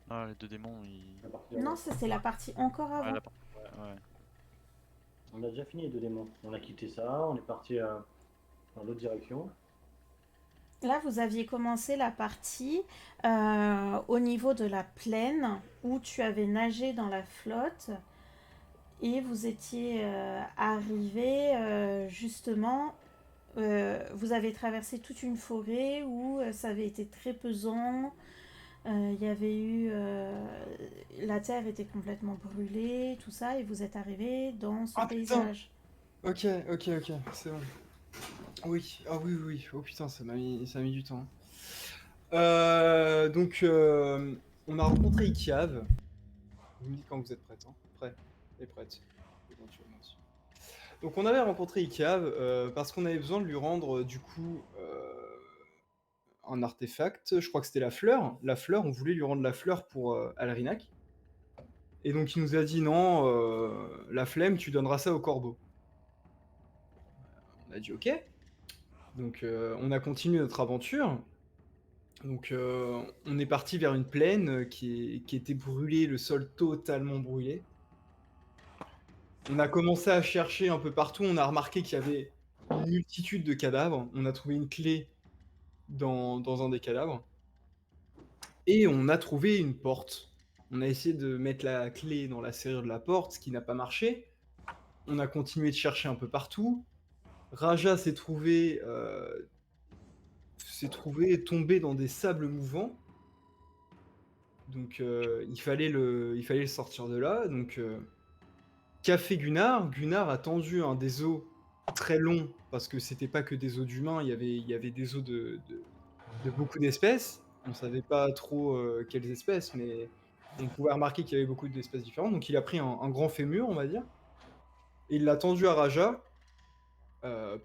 Ah, les deux démons, ils. La partie Non, d'avant. ça c'est la partie encore Ah, avant. la partie. Ouais, ouais. On a déjà fini les deux démons. On a quitté ça, on est parti dans l'autre direction. Là, vous aviez commencé la partie au niveau de la plaine où tu avais nagé dans la flotte et vous étiez arrivé justement. Vous avez traversé toute une forêt où ça avait été très pesant. Il y avait eu. La terre était complètement brûlée, tout ça, et vous êtes arrivé dans ce Ah putain! paysage. Ok, ok, ok, c'est bon. Oui, ah oui, oui, oui. Oh putain, ça m'a mis du temps. Donc, on a rencontré Ikiave. Vous me dites quand vous êtes prête, hein. Prêt et prête, éventuellement aussi. Donc, on avait rencontré Ikiave parce qu'on avait besoin de lui rendre, du coup, un artefact. Je crois que c'était la fleur. La fleur, on voulait lui rendre la fleur pour Alrinac. Et donc, il nous a dit non, la flemme, tu donneras ça au corbeau. On a dit ok. Donc, on a continué notre aventure. Donc, on est parti vers une plaine qui était brûlée, le sol totalement brûlé. On a commencé à chercher un peu partout, on a remarqué qu'il y avait une multitude de cadavres. On a trouvé une clé dans un des cadavres et on a trouvé une porte. On a essayé de mettre la clé dans la serrure de la porte, ce qui n'a pas marché. On a continué de chercher un peu partout. Raja s'est trouvé tombé dans des sables mouvants. Donc, il fallait le sortir de là. Donc, qu'a fait Gunnar? Gunnar a tendu un des os très long, parce que c'était pas que des os d'humains, il y avait des os de beaucoup d'espèces. On savait pas trop quelles espèces, mais on pouvait remarquer qu'il y avait beaucoup d'espèces différentes. Donc il a pris un grand fémur, on va dire, et il l'a tendu à Raja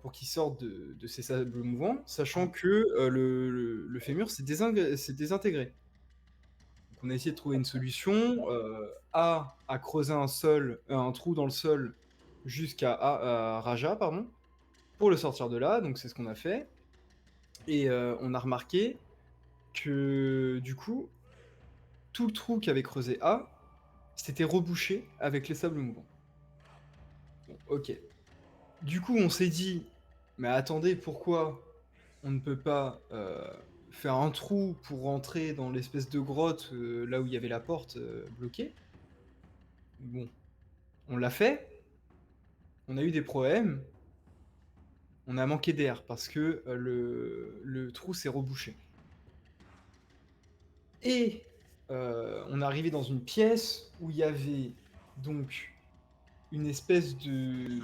pour qu'il sorte de ses sables mouvants, sachant que le fémur s'est désintégré. Donc on a essayé de trouver une solution. A creuser un trou dans le sol à Raja, pardon, pour le sortir de là. Donc c'est ce qu'on a fait. Et on a remarqué que du coup, tout le trou qu'avait creusé A s'était rebouché avec les sables mouvants. Bon, ok. Du coup, on s'est dit, mais attendez, pourquoi on ne peut pas faire un trou pour rentrer dans l'espèce de grotte là où il y avait la porte bloquée? Bon, on l'a fait, on a eu des problèmes, on a manqué d'air parce que le trou s'est rebouché. Et on est arrivé dans une pièce où il y avait donc une espèce de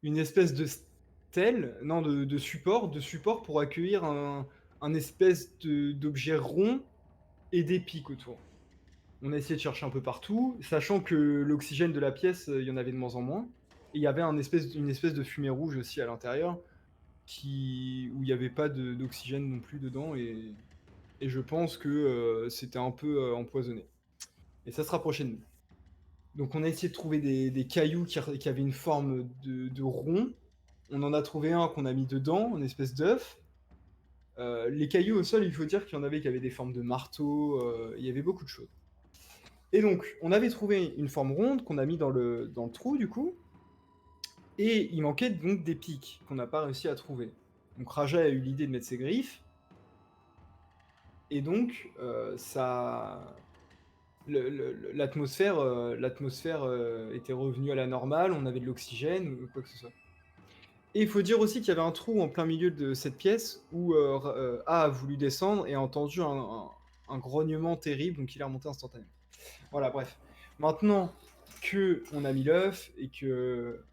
une espèce de stèle, non de support pour accueillir un espèce d'objet rond et des pics autour. On a essayé de chercher un peu partout, sachant que l'oxygène de la pièce, il y en avait de moins en moins. Et il y avait une espèce de fumée rouge aussi à l'intérieur, où il n'y avait pas d'oxygène non plus dedans, et je pense que c'était un peu empoisonné. Et ça se rapprochait de nous. Donc on a essayé de trouver des cailloux qui avaient une forme de rond. On en a trouvé un qu'on a mis dedans, une espèce d'œuf. Les cailloux au sol, il faut dire qu'il y en avait qui avaient des formes de marteau, il y avait beaucoup de choses. Et donc, on avait trouvé une forme ronde qu'on a mis dans le trou, du coup, et il manquait donc des pics qu'on n'a pas réussi à trouver. Donc Raja a eu l'idée de mettre ses griffes, et donc l'atmosphère était revenue à la normale, on avait de l'oxygène ou quoi que ce soit. Et il faut dire aussi qu'il y avait un trou en plein milieu de cette pièce où A voulu descendre et a entendu un grognement terrible, donc il est remonté instantanément. Voilà, bref. Maintenant que on a mis l'œuf et que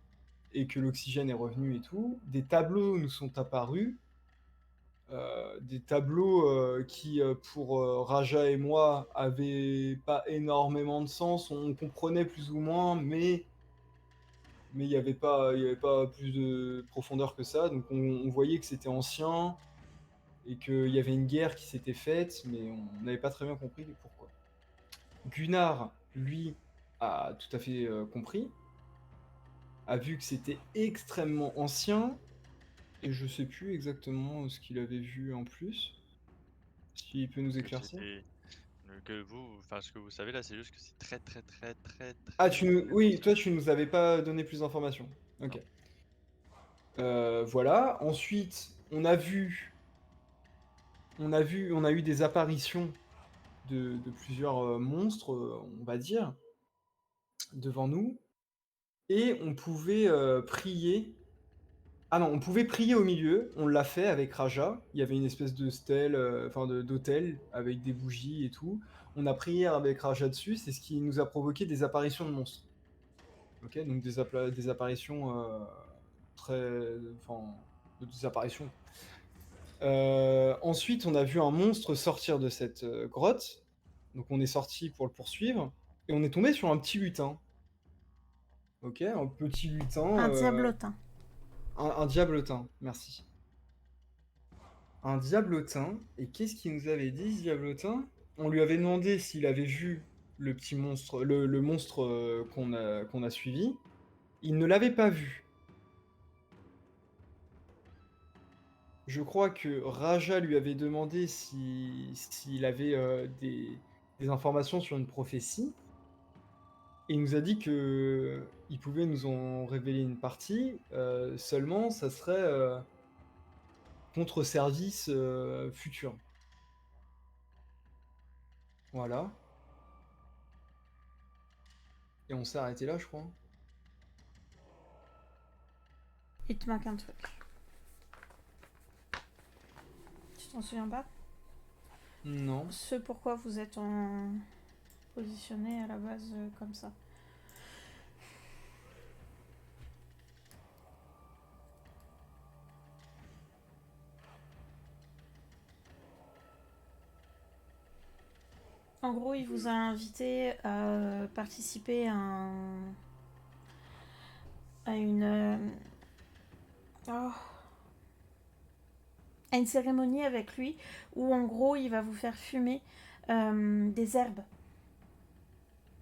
l'oxygène est revenu et tout, des tableaux nous sont apparus, des tableaux qui, pour Raja et moi, avaient pas énormément de sens. On comprenait plus ou moins, mais il y avait pas plus de profondeur que ça. Donc on voyait que c'était ancien et qu'il y avait une guerre qui s'était faite, mais on n'avait pas très bien compris pourquoi. Gunnar, lui, a tout à fait compris, a vu que c'était extrêmement ancien Et je sais plus exactement ce qu'il avait vu en plus. S'il peut nous Que éclaircir. c'était. Que vous. Enfin, ce que vous savez là, c'est juste que c'est très, très, très, très, Ah, très oui, toi, puissant. tu nous avais pas donné plus d'informations. Ok. Non. Voilà. Ensuite, on a eu des apparitions de plusieurs monstres, on va dire, devant nous. Et on pouvait prier. Ah non, on pouvait prier au milieu. On l'a fait avec Raja. Il y avait une espèce de stèle, enfin d'autel avec des bougies et tout. On a prié avec Raja dessus. C'est ce qui nous a provoqué des apparitions de monstres. Ok, donc des apparitions enfin, des apparitions. Ensuite, on a vu un monstre sortir de cette grotte. Donc on est sorti pour le poursuivre. Et on est tombé sur un petit lutin. Ok, un petit lutin. Un diablotin. Un diablotin, merci. Un diablotin. Et qu'est-ce qu'il nous avait dit, ce diablotin? On lui avait demandé s'il avait vu le petit monstre, le monstre qu'on a suivi. Il ne l'avait pas vu. Je crois que Raja lui avait demandé s'il avait des informations sur une prophétie. Et il nous a dit que il pouvait nous en révéler une partie. Seulement, ça serait contre service futur. Voilà. Et on s'est arrêté là, je crois. Il te manque un truc. Tu t'en souviens pas? Non. Ce pourquoi vous êtes positionné à la base comme ça. En gros, il vous a invité à participer à oh, à une cérémonie avec lui où en gros il va vous faire fumer des herbes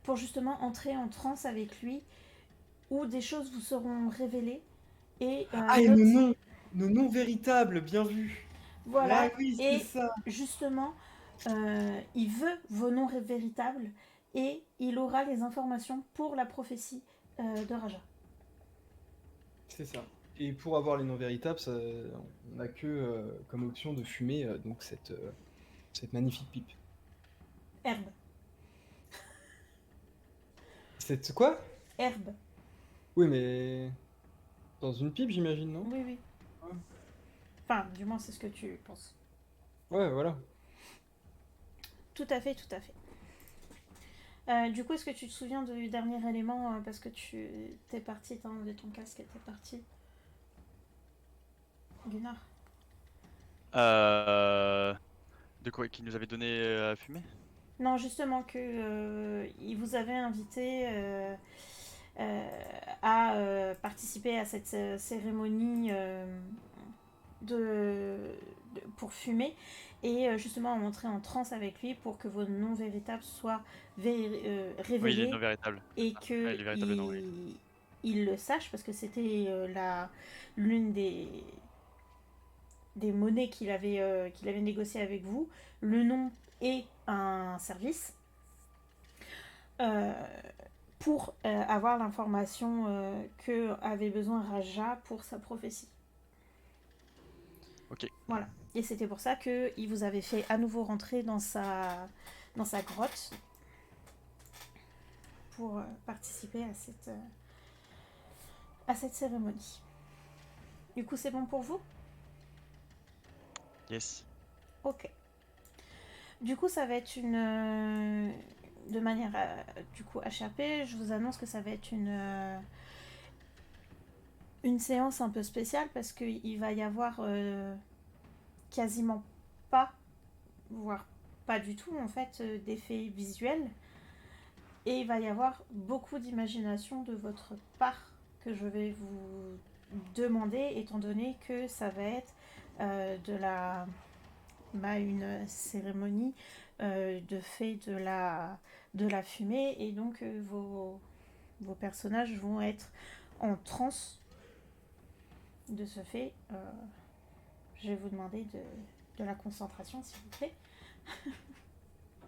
pour justement entrer en transe avec lui où des choses vous seront révélées et Ah, et nos noms véritables, bien vu. Ah voilà, oui, c'est et ça. justement il veut vos noms véritables et il aura les informations pour la prophétie de Raja. C'est ça. Et pour avoir les noms véritables, on n'a que comme option de fumer donc cette magnifique pipe. Herbe. Cette quoi? Herbe. Oui, mais dans une pipe, j'imagine, non? Oui, oui. Ouais. Enfin, du moins, c'est ce que tu penses. Ouais, voilà. Tout à fait, tout à fait. Du coup, est-ce que tu te souviens du dernier élément parce que tu t'es parti, t'as enlevé ton casque et t'es parti. Gunnar. De quoi? Qui nous avait donné à fumer? Non, justement que il vous avait invité à participer à cette cérémonie pour fumer et justement à entrer en transe avec lui pour que vos noms véritables soient Oui, les noms révélés véritables. et Ouais, que les véritables noms, oui. il le sache parce que c'était l'une des monnaies qu'il avait négocié avec vous, le nom et un service euh, pour avoir l'information que avait besoin Raja pour sa prophétie. Ok. Voilà. Et c'était pour ça qu'il vous avait fait à nouveau rentrer dans sa grotte pour participer à cette cérémonie. Du coup, c'est bon pour vous? Yes. Ok. Du coup, ça va être de manière du coup HRP, je vous annonce que ça va être une séance un peu spéciale parce qu'il va y avoir quasiment pas, voire pas du tout en fait, d'effets visuels. Et il va y avoir beaucoup d'imagination de votre part que je vais vous demander, étant donné que ça va être une cérémonie de fait de la fumée. Et donc vos personnages vont être en transe De ce fait, je vais vous demander de la concentration, s'il vous plaît.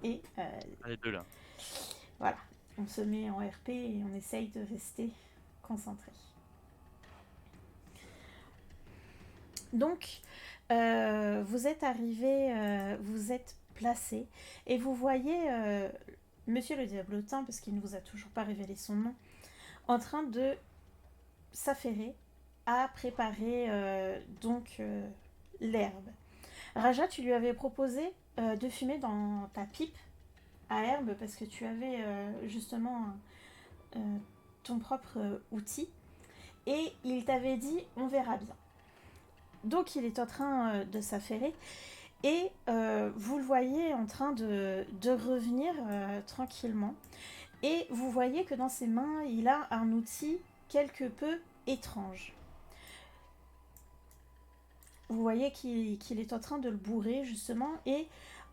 Et Les deux là. voilà, on se met en RP et on essaye de rester concentré. Donc, vous êtes arrivé, vous êtes placé, et vous voyez Monsieur le Diablotin, parce qu'il ne vous a toujours pas révélé son nom, en train de s'affairer à préparer l'herbe. Raja, tu lui avais proposé de fumer dans ta pipe à herbe parce que tu avais justement ton propre outil, et il t'avait dit on verra bien. Donc il est en train de s'affairer, et vous le voyez en train de revenir tranquillement, et vous voyez que dans ses mains il a un outil quelque peu étrange. Vous voyez qu'il est en train de le bourrer justement, et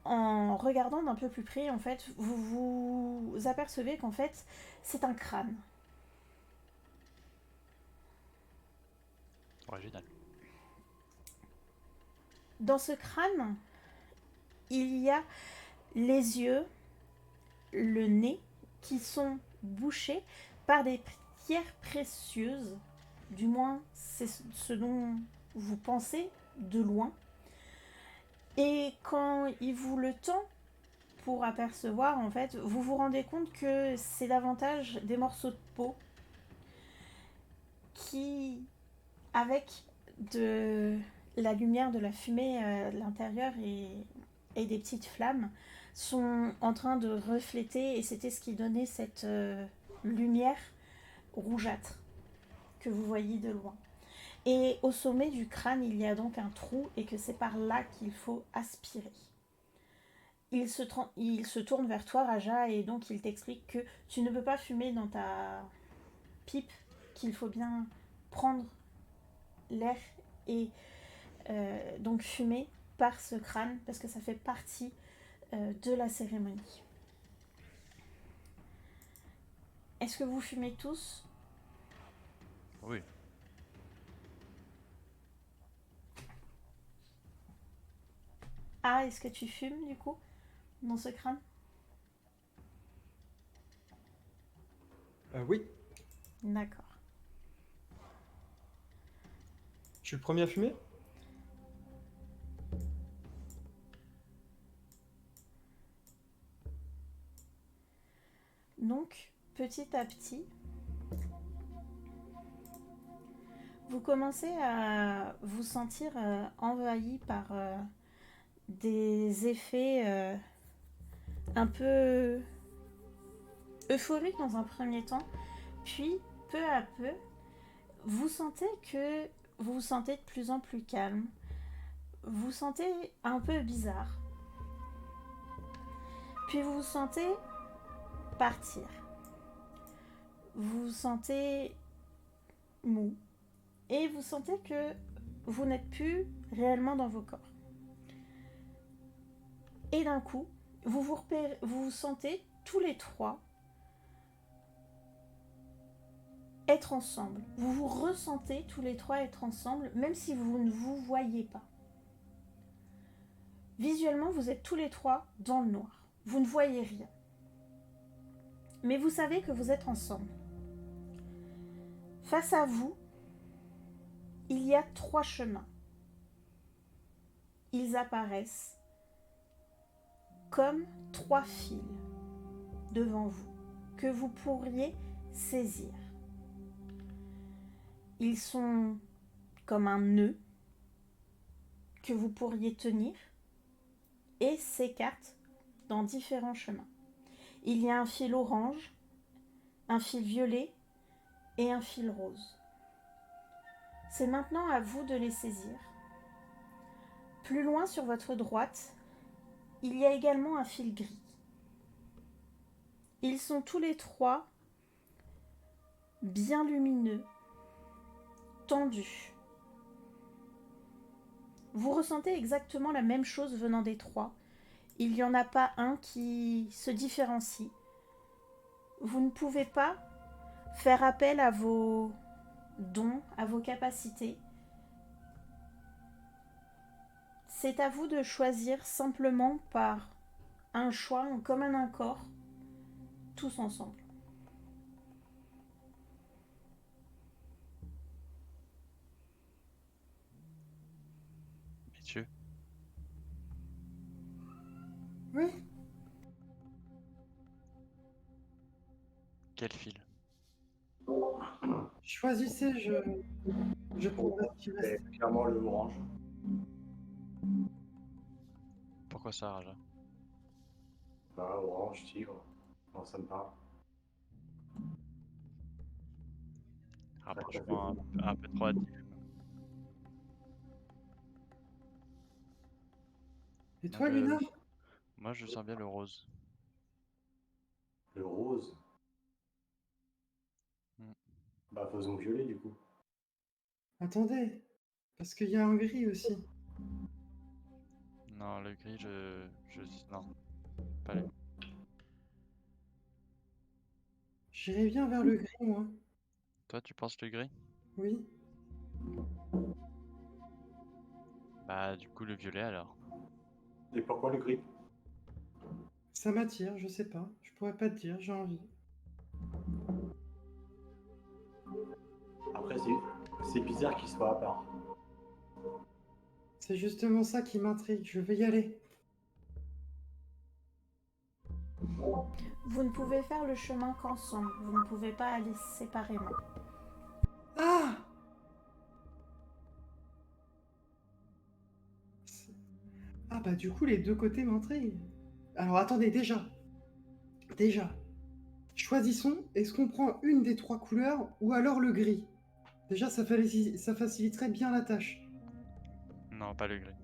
en regardant d'un peu plus près, en fait, vous apercevez qu'en fait c'est un crâne. Original. Dans ce crâne, il y a les yeux, le nez, qui sont bouchés par des pierres précieuses. Du moins, c'est ce dont vous pensez de loin. Et quand il vous le tend pour apercevoir, en fait, vous vous rendez compte que c'est davantage des morceaux de peau qui, avec de la lumière de la fumée de l'intérieur et des petites flammes, sont en train de refléter, et c'était ce qui donnait cette lumière rougeâtre que vous voyez de loin. Et au sommet du crâne, il y a donc un trou, et que c'est par là qu'il faut aspirer. Il se tourne vers toi, Raja, et donc il t'explique que tu ne peux pas fumer dans ta pipe, qu'il faut bien prendre l'air et donc fumer par ce crâne, parce que ça fait partie de la cérémonie. Est-ce que vous fumez tous ? Oui. Ah, est-ce que tu fumes du coup dans ce crâne ? Oui, D'accord. je suis le premier à fumer. Donc, petit à petit, vous commencez à vous sentir envahi par des effets un peu euphoriques dans un premier temps, puis peu à peu, vous sentez de plus en plus calme, vous sentez un peu bizarre, puis vous vous sentez partir, vous vous sentez mou, et vous sentez que vous n'êtes plus réellement dans vos corps. Et d'un coup, vous vous sentez tous les trois être ensemble. Vous vous ressentez tous les trois être ensemble, même si vous ne vous voyez pas. Visuellement, vous êtes tous les trois dans le noir. Vous ne voyez rien. Mais vous savez que vous êtes ensemble. Face à vous, il y a 3 chemins. Ils apparaissent comme 3 fils devant vous que vous pourriez saisir. Ils sont comme un nœud que vous pourriez tenir et s'écartent dans différents chemins. Il y a un fil orange, un fil violet et un fil rose. C'est maintenant à vous de les saisir. Plus loin sur votre droite, il y a également un fil gris. Ils sont tous les 3 bien lumineux, tendus. Vous ressentez exactement la même chose venant des 3. Il n'y en a pas un qui se différencie. Vous ne pouvez pas faire appel à vos dons, à vos capacités, C'est à vous de choisir simplement par un choix en commun accord, tous ensemble. Messieurs, Oui, quel fil? choisissez, je prendrai ce qui C'est reste. clairement le orange. Pourquoi ça, Raja? Bah, orange, tigre. Non, ça me parle. Rapprochement un peu trop hâtif. Et Moi toi, Luna? moi, je sens bien le rose. Le rose. Hmm. Bah, faisons violet du coup. Attendez, parce qu'il y a un gris aussi. Non, le gris, non, pas lui. J'irai bien vers le gris, moi. Toi, tu penses le gris? Oui. Bah, du coup, le violet alors. Et pourquoi le gris? Ça m'attire, je sais pas. Je pourrais pas te dire, j'ai envie. Après, c'est bizarre qu'il soit à part. C'est justement ça qui m'intrigue, je vais y aller. Vous ne pouvez faire le chemin qu'ensemble, vous ne pouvez pas aller séparément. Ah! Ah bah du coup les deux côtés m'intriguent. Alors attendez, déjà, choisissons, est-ce qu'on prend une des trois couleurs ou alors le gris? Déjà ça faciliterait bien la tâche. Non, pas le gris.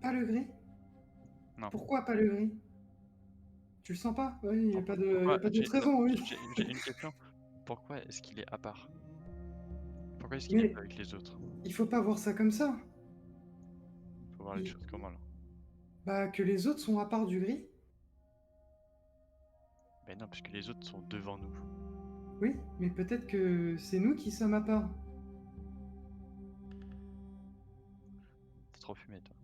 Pas le gris? Non. Pourquoi pas le gris? Tu le sens pas? Oui, il n'y a pas Pourquoi d'autre raison, oui. j'ai une question. Pourquoi est-ce qu'il est à part? Pourquoi est-ce qu'il est Mais pas avec les autres? il faut pas voir ça comme ça. Faut voir les Il- choses comment là? Bah que les autres sont à part du gris? Ben non, parce que les autres sont devant nous. Oui, mais peut-être que c'est nous qui sommes à part. T'es trop fumé, toi.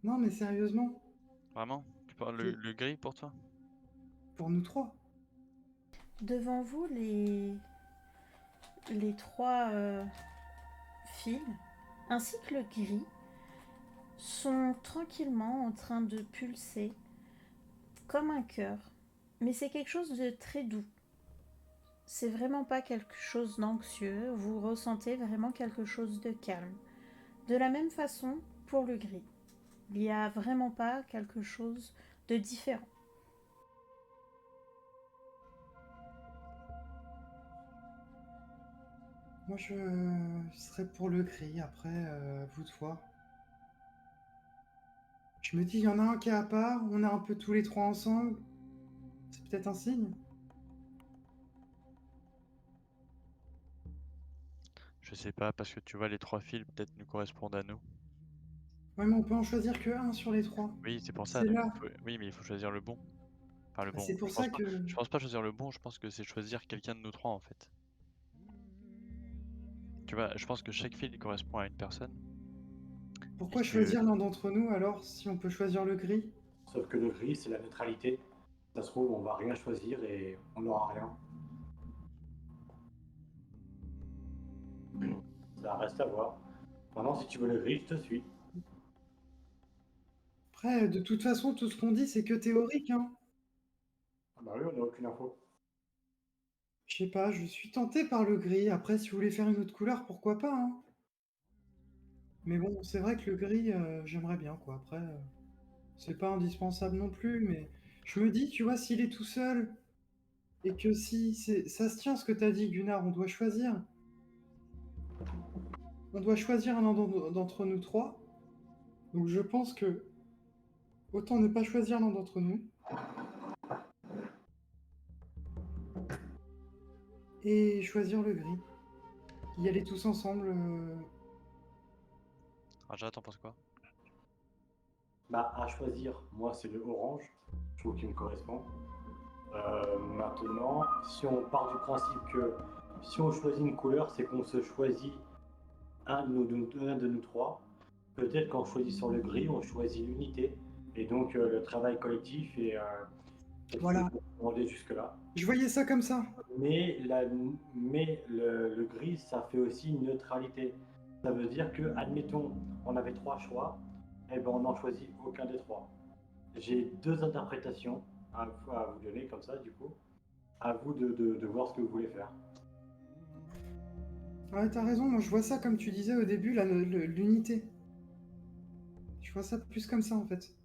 Non mais sérieusement, Vraiment? Tu parles c'est le gris pour toi? pour nous trois. Devant vous, les trois fils, ainsi que le gris, sont tranquillement en train de pulser comme un cœur. Mais c'est quelque chose de très doux. C'est vraiment pas quelque chose d'anxieux, vous ressentez vraiment quelque chose de calme. De la même façon pour le gris. Il n'y a vraiment pas quelque chose de différent. Moi je serais pour le gris, après vous de voir. Je me dis, il y en a un qui est à part, on est un peu tous les trois ensemble. C'est peut-être un signe. Je sais pas, parce que tu vois, les trois fils peut-être nous correspondent à nous. Ouais, mais on peut en choisir que un sur les trois. Oui, c'est pour ça, C'est donc là. oui, mais il faut choisir le bon. Enfin, le Bah, bon. c'est pour ça que... Je pense pas choisir le bon, je pense que c'est choisir quelqu'un de nous trois en fait. Tu vois, je pense que chaque fil il correspond à une personne. Pourquoi Et que choisir l'un d'entre nous alors si on peut choisir le gris? Sauf que le gris, c'est la neutralité. Ça se trouve, on va rien choisir et on n'aura rien. Ça reste à voir. Maintenant, si tu veux le gris, je te suis. Après, de toute façon, tout ce qu'on dit, c'est que théorique, hein. Ah bah oui, on n'a aucune info. Je sais pas, je suis tenté par le gris. Après, si vous voulez faire une autre couleur, pourquoi pas, hein. Mais bon, c'est vrai que le gris, j'aimerais bien, quoi. Après, c'est pas indispensable non plus, mais je me dis, tu vois, s'il est tout seul, et que si ça se tient ce que t'as dit, Gunnar, on doit choisir. On doit choisir un d'entre nous trois. Donc je pense que autant ne pas choisir l'un d'entre nous. Et choisir le gris. Y aller tous ensemble. Raja, t'en penses quoi? Bah, à choisir, moi, c'est le orange. Je trouve qu'il me correspond. Maintenant, si on part du principe que si on choisit une couleur, c'est qu'on se choisit un de nous trois, peut-être qu'en choisissant le gris, on choisit l'unité. Et donc le travail collectif est Voilà. demandé jusque-là. Je voyais ça comme ça. Mais, le gris, ça fait aussi une neutralité. Ça veut dire que, admettons, on avait trois choix, et ben on n'en choisit aucun des trois. J'ai deux interprétations à vous donner comme ça, du coup. À vous de voir ce que vous voulez faire. Ouais, t'as raison, moi je vois ça comme tu disais au début, l'unité. Je vois ça plus comme ça en fait.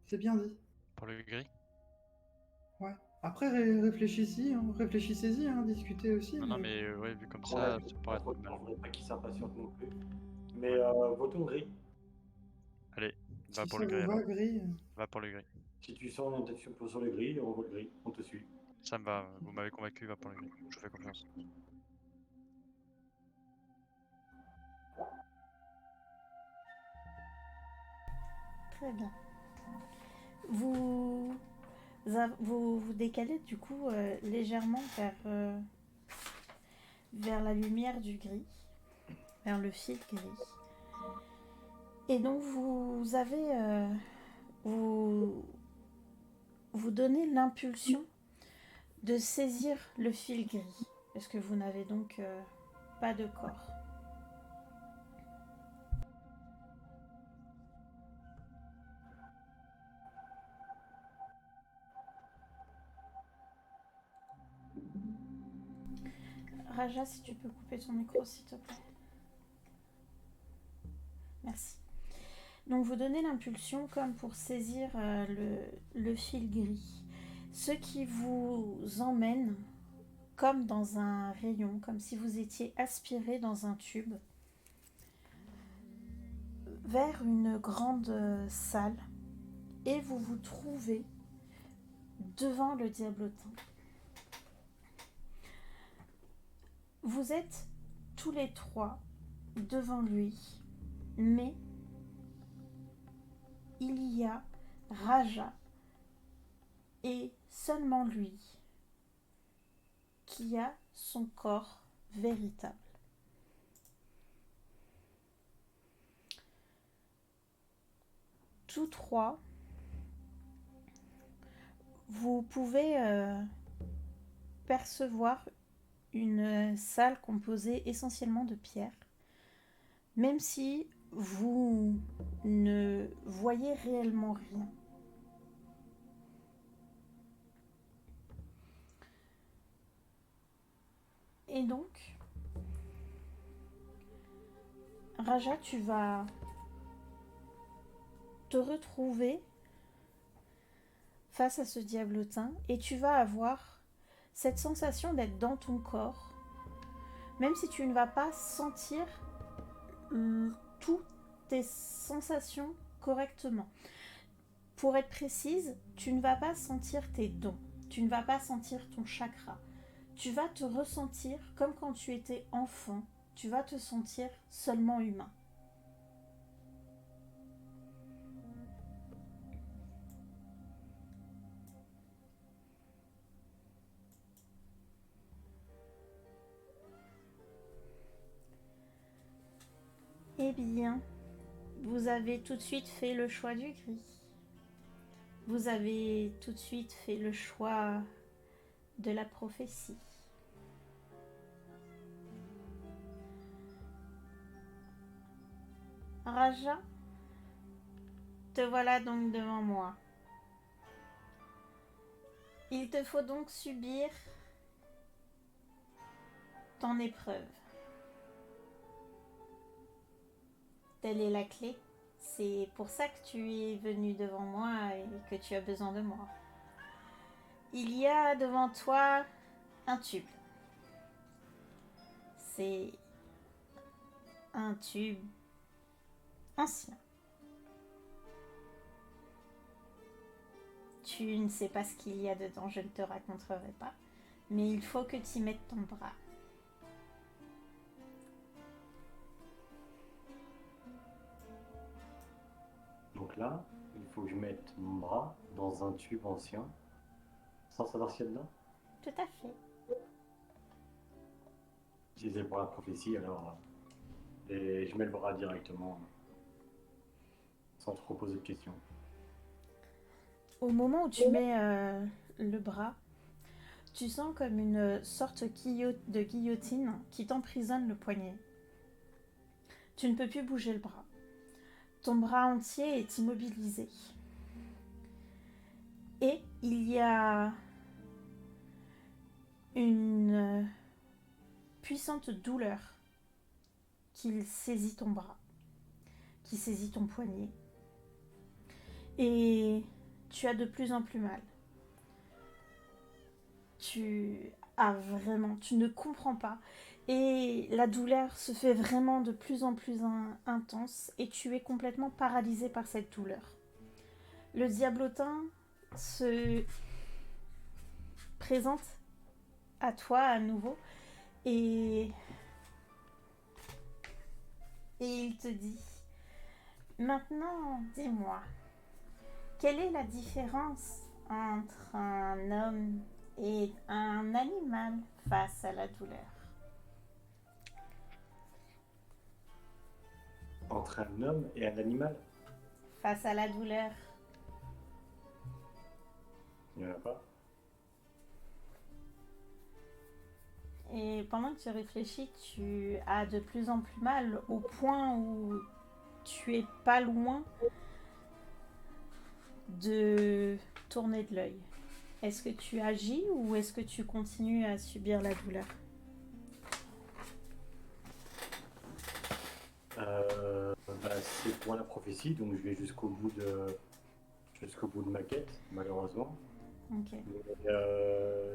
C'est bien dit. Pour le gris? Ouais. Après, réfléchissez-y, hein, discutez aussi. Non, non, mais ouais, vu comme On a ça pourrait pas être trop pas de temps, mal. faudrait pas qu'ils s'impatientent non plus. Mais Ouais. votons gris. Allez, va Si pour ça le gris vous va, alors. gris. Va pour le gris. Si tu sens une intention sur le gris, on vote gris, on te suit. Ça me va, vous m'avez convaincu, va pour le gris. Je vous fais confiance. Très bien. Vous vous décalez du coup légèrement vers la lumière du gris, vers le fil gris. Et donc vous avez vous donnez l'impulsion de saisir le fil gris, parce que vous n'avez donc pas de corps. Raja, si tu peux couper ton micro, s'il te plaît. Merci. Donc vous donnez l'impulsion comme pour saisir le fil gris, ce qui vous emmène comme dans un rayon, comme si vous étiez aspiré dans un tube vers une grande salle, et vous vous trouvez devant le diablotin. Vous êtes tous les trois devant lui, mais il y a Raja et seulement lui qui a son corps véritable. Tous trois, vous pouvez percevoir une salle composée essentiellement de pierre, même si vous ne voyez réellement rien. Et donc, Raja, tu vas te retrouver face à ce diablotin et tu vas avoir cette sensation d'être dans ton corps, même si tu ne vas pas sentir toutes tes sensations correctement. Pour être précise, tu ne vas pas sentir tes dons, tu ne vas pas sentir ton chakra. Tu vas te ressentir comme quand tu étais enfant, tu vas te sentir seulement humain. Eh bien, vous avez tout de suite fait le choix du gris. Vous avez tout de suite fait le choix de la prophétie. Raja, te voilà donc devant moi. Il te faut donc subir ton épreuve. Telle est la clé. C'est pour ça que tu es venu devant moi et que tu as besoin de moi. Il y a devant toi un tube. C'est un tube ancien. Tu ne sais pas ce qu'il y a dedans, je ne te raconterai pas. Mais il faut que tu y mettes ton bras. Donc là, il faut que je mette mon bras dans un tube ancien, sans savoir ce qu'il y a dedans. Tout à fait. Si c'est pour la prophétie, alors Et je mets le bras directement, sans trop poser de questions. Au moment où tu mets le bras, tu sens comme une sorte de guillotine qui t'emprisonne le poignet. Tu ne peux plus bouger le bras. Ton bras entier est immobilisé. Et il y a une puissante douleur qui saisit ton bras, qui saisit ton poignet. Et tu as de plus en plus mal. Tu ne comprends pas. Et la douleur se fait vraiment de plus en plus intense et tu es complètement paralysé par cette douleur. Le diablotin se présente à toi à nouveau et il te dit: maintenant, dis-moi, quelle est la différence entre un homme et un animal face à la douleur? Entre un homme et un animal, Face à la douleur. il n'y en a pas. Et pendant que tu réfléchis, tu as de plus en plus mal au point où tu es pas loin de tourner de l'œil. Est-ce que tu agis ou est-ce que tu continues à subir la douleur? C'est pour la prophétie, donc je vais jusqu'au bout de ma quête, malheureusement. Ok.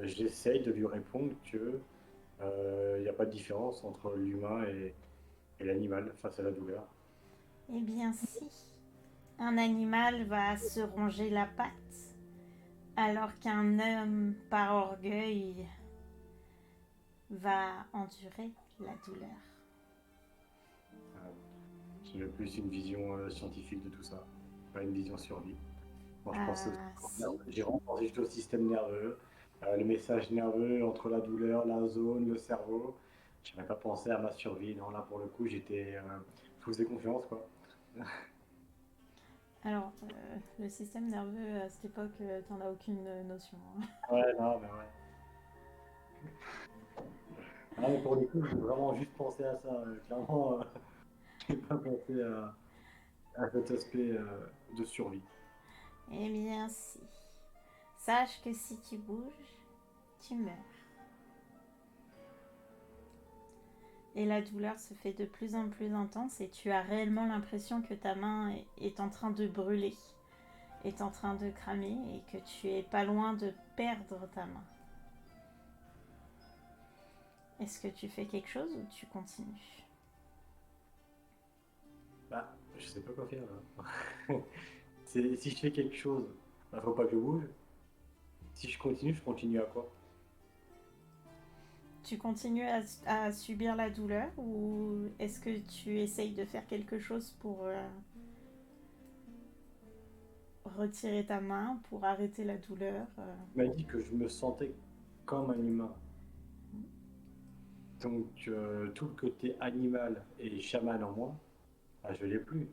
J'essaye de lui répondre que il n'y a pas de différence entre l'humain et l'animal face à la douleur. Eh bien si, un animal va se ronger la patte, alors qu'un homme, par orgueil, va endurer la douleur. J'ai plus une vision scientifique de tout ça, pas une vision survie. Moi, je pensais Si. j'ai repensé juste au système nerveux, le message nerveux entre la douleur, la zone, le cerveau. Je n'avais pas pensé à ma survie. Non, là, pour le coup, je vous faisais confiance, quoi. Alors, le système nerveux, à cette époque, t'en as aucune notion. Ouais, non, mais ouais. Ah, mais pour le coup, j'ai vraiment juste pensé à ça. Clairement, j'ai pas pensé à cet aspect de survie. Eh bien si. Sache que si tu bouges, tu meurs. Et la douleur se fait de plus en plus intense et tu as réellement l'impression que ta main est en train de brûler, est en train de cramer et que tu es pas loin de perdre ta main. Est-ce que tu fais quelque chose ou tu continues? Bah, je sais pas quoi faire là. Si je fais quelque chose, bah, faut pas que je bouge. Si je continue à quoi? Tu continues à subir la douleur ou est-ce que tu essayes de faire quelque chose pour retirer ta main, pour arrêter la douleur Tu m'as dit que je me sentais comme un humain. Donc tout le côté animal et chaman en moi, bah, je l'ai plus.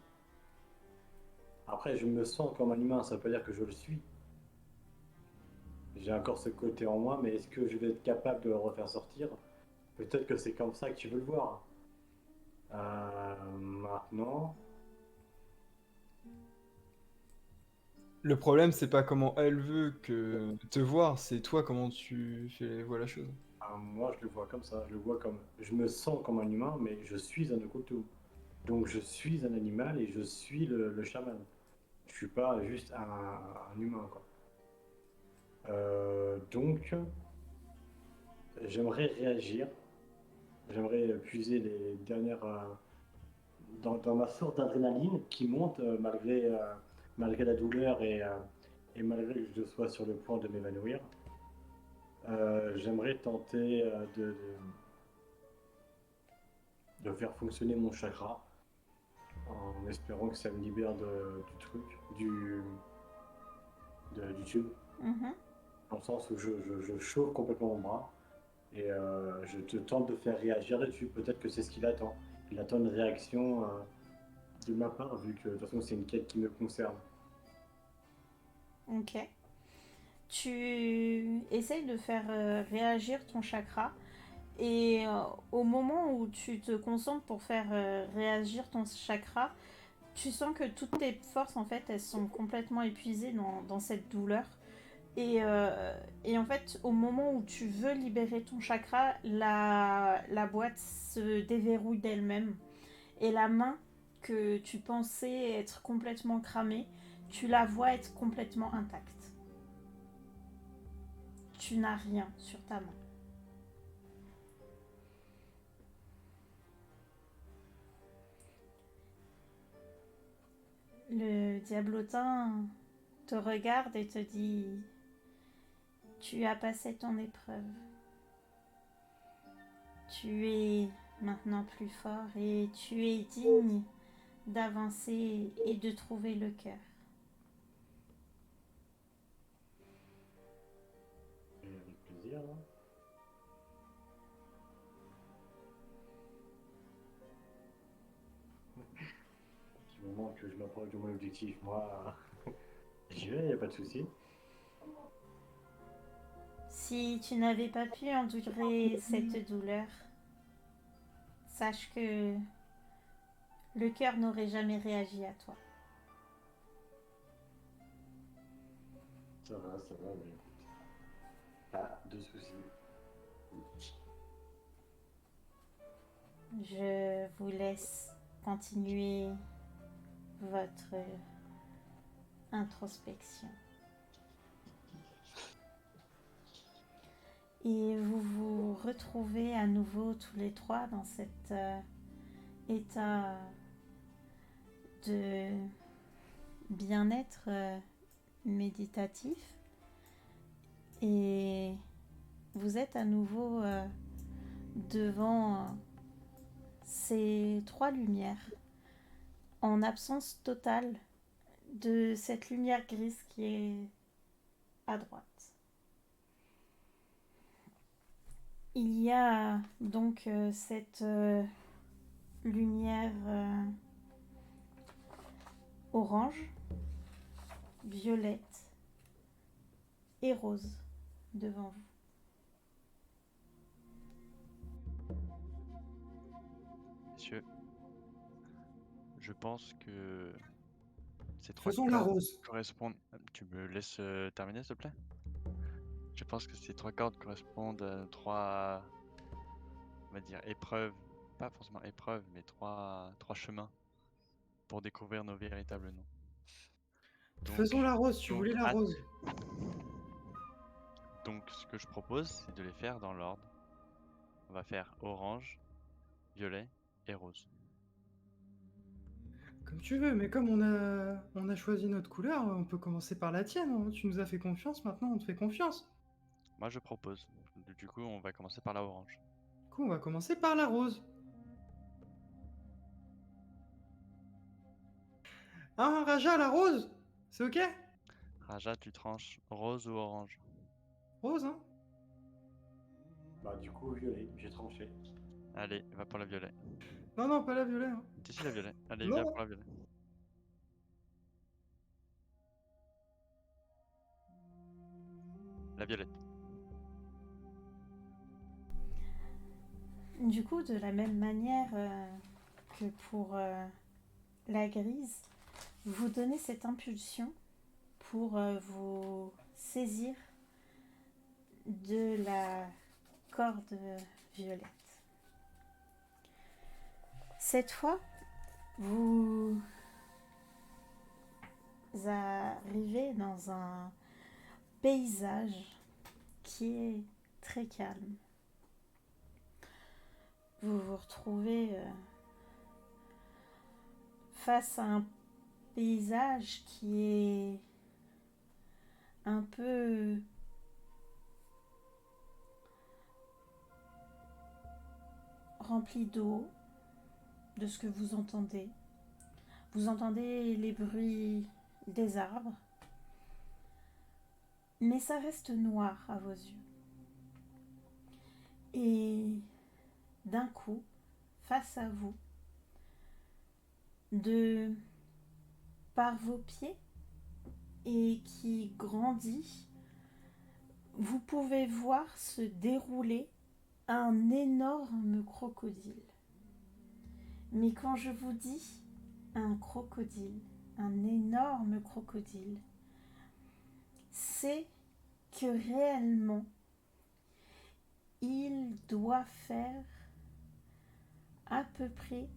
Après, je me sens comme un humain, ça veut pas dire que je le suis. J'ai encore ce côté en moi, mais est-ce que je vais être capable de le refaire sortir? Peut-être que c'est comme ça que tu veux le voir. Maintenant, Le problème, c'est pas comment elle veut que te voir, c'est toi comment vois la chose. moi je le vois comme ça, je le vois comme, je me sens comme un humain, mais je suis un Okutu. Donc je suis un animal et je suis le chaman. Je suis pas juste un humain, quoi. Donc, j'aimerais réagir, j'aimerais puiser les dernières, dans ma source d'adrénaline qui monte malgré la douleur et malgré que je sois sur le point de m'évanouir. J'aimerais tenter de faire fonctionner mon chakra en espérant que ça me libère du truc, du tube, Mhm. dans le sens où je chauffe complètement mon bras et je te tente de faire réagir dessus. Peut-être que c'est ce qu'il attend. il attend une réaction de ma part, vu que de toute façon c'est une quête qui me concerne. Ok. Tu essayes de faire réagir ton chakra et au moment où tu te concentres pour faire réagir ton chakra, tu sens que toutes tes forces en fait elles sont complètement épuisées dans cette douleur. Et en fait, au moment où tu veux libérer ton chakra, la boîte se déverrouille d'elle-même. Et la main que tu pensais être complètement cramée, tu la vois être complètement intacte. Tu n'as rien sur ta main. Le diablotin te regarde et te dit: tu as passé ton épreuve. Tu es maintenant plus fort et tu es digne d'avancer et de trouver le cœur. Et avec plaisir. Hein. Du moment que je m'approche de mon objectif, moi, j'y vais, y a pas de souci. Si tu n'avais pas pu endurer cette douleur, sache que le cœur n'aurait jamais réagi à toi. Ça va, mais écoute. Pas de souci. Je vous laisse continuer votre introspection. Et vous vous retrouvez à nouveau tous les trois dans cet état de bien-être méditatif. Et vous êtes à nouveau devant ces trois lumières, en absence totale de cette lumière grise qui est à droite. Il y a donc cette lumière orange, violette et rose devant vous. Messieurs, je pense que ces trois Faisons la cordes rose. correspondent. Tu me laisses terminer, s'il te plaît? Je pense que ces trois cordes correspondent à trois, on va dire, épreuves. Pas forcément épreuves, mais trois chemins pour découvrir nos véritables noms. Faisons Donc, la rose, tu voulais la rose. donc, ce que je propose, c'est de les faire dans l'ordre. On va faire orange, violet et rose. Comme tu veux, mais comme on a choisi notre couleur, on peut commencer par la tienne. Hein. Tu nous as fait confiance, maintenant on te fait confiance. Moi, je propose. Du coup, on va commencer par la orange. Du coup, on va commencer par la rose. Hein, Raja, la rose? C'est ok? Raja, tu tranches rose ou orange? Rose, hein? Bah du coup, violet, j'ai tranché. Allez, va pour la violet. Non, non, pas la violet. Hein. Si, la violet. Allez, Non, viens non. pour la violet. La violette. Du coup, de la même manière que pour la grise, vous donnez cette impulsion pour vous saisir de la corde violette. Cette fois, vous arrivez dans un paysage qui est très calme. Vous vous retrouvez face à un paysage qui est un peu rempli d'eau, de ce que vous entendez. Vous entendez les bruits des arbres, mais ça reste noir à vos yeux. Et d'un coup, face à vous, de par vos pieds et qui grandit, vous pouvez voir se dérouler un énorme crocodile. Mais quand je vous dis un crocodile, un énorme crocodile, c'est que réellement, il doit faire à peu près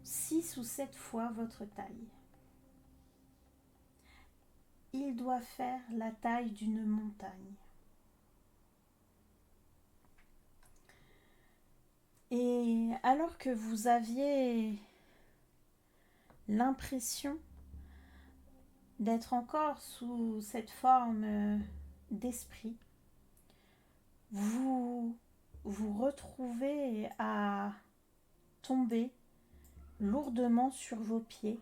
6 ou 7 fois votre taille. Il doit faire la taille d'une montagne. Et alors que vous aviez l'impression d'être encore sous cette forme d'esprit, vous vous retrouvez à tomber lourdement sur vos pieds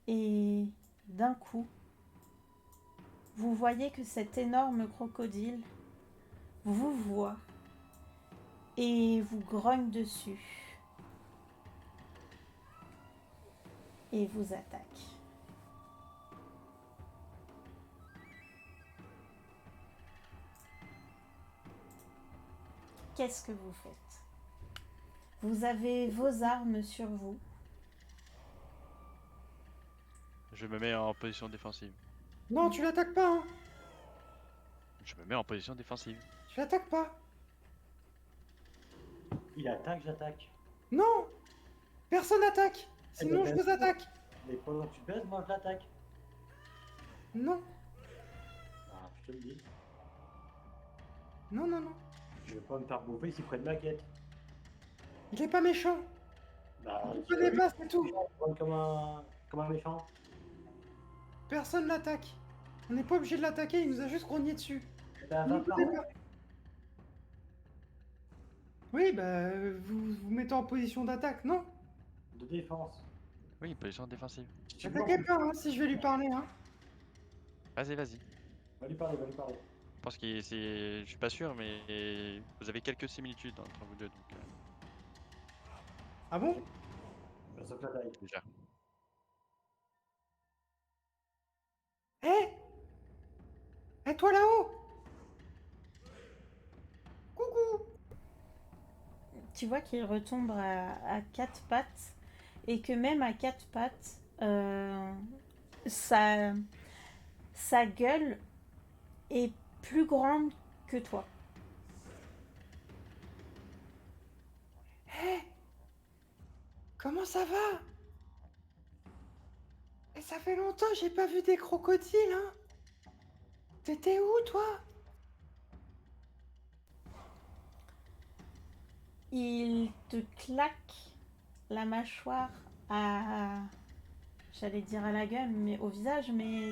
et d'un coup, vous voyez que cet énorme crocodile vous voit et vous grogne dessus et vous attaque. Qu'est-ce que vous faites? Vous avez vos armes sur vous. Je me mets en position défensive. Non, tu l'attaques pas, hein. Je me mets en position défensive. Tu l'attaques pas. Il attaque, j'attaque. Non, personne n'attaque. Sinon, ben, je vous attaque. Mais pendant que tu baisses, moi je l'attaque. Non, Ah, je te le dis. non, non, non. Je vais pas me faire bouffer s'il près de ma quête. Il est pas méchant. Bah, Je le connais pas, c'est tout. Comme un méchant. Personne l'attaque. On n'est pas obligé de l'attaquer, il nous a juste grogné dessus. Bah, Ne va vous par battez où? pas. Oui, bah, vous vous mettez en position d'attaque, non? De défense. Oui, position défensive. Attaquez pas, hein, si je vais lui parler, hein. Vas-y, vas-y. Va lui parler, va lui parler. Je pense que c'est... Je suis pas sûr, mais vous avez quelques similitudes entre vous deux, donc Ah bon? Bah, sauf la taille. déjà. Hé! Hé, toi là-haut! Coucou! Tu vois qu'il retombe à 4 pattes et que même à 4 pattes, sa gueule est plus grande que toi. Hé! Comment ça va? Et ça fait longtemps que j'ai pas vu des crocodiles, hein? T'étais où, toi? Il te claque la mâchoire j'allais dire à la gueule, mais au visage, mais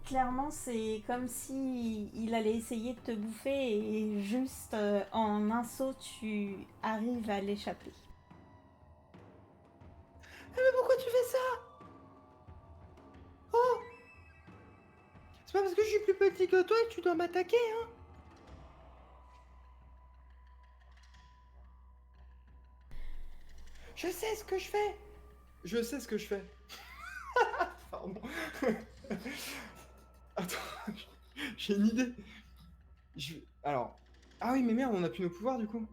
clairement c'est comme si il allait essayer de te bouffer et juste en un saut tu arrives à l'échapper. Mais pourquoi tu fais ça? Oh! C'est pas parce que je suis plus petit que toi que tu dois m'attaquer, hein? Je sais ce que je fais! Je sais ce que je fais. Pardon. Attends, j'ai une idée. Alors... Ah oui, mais merde, on a plus nos pouvoirs, du coup.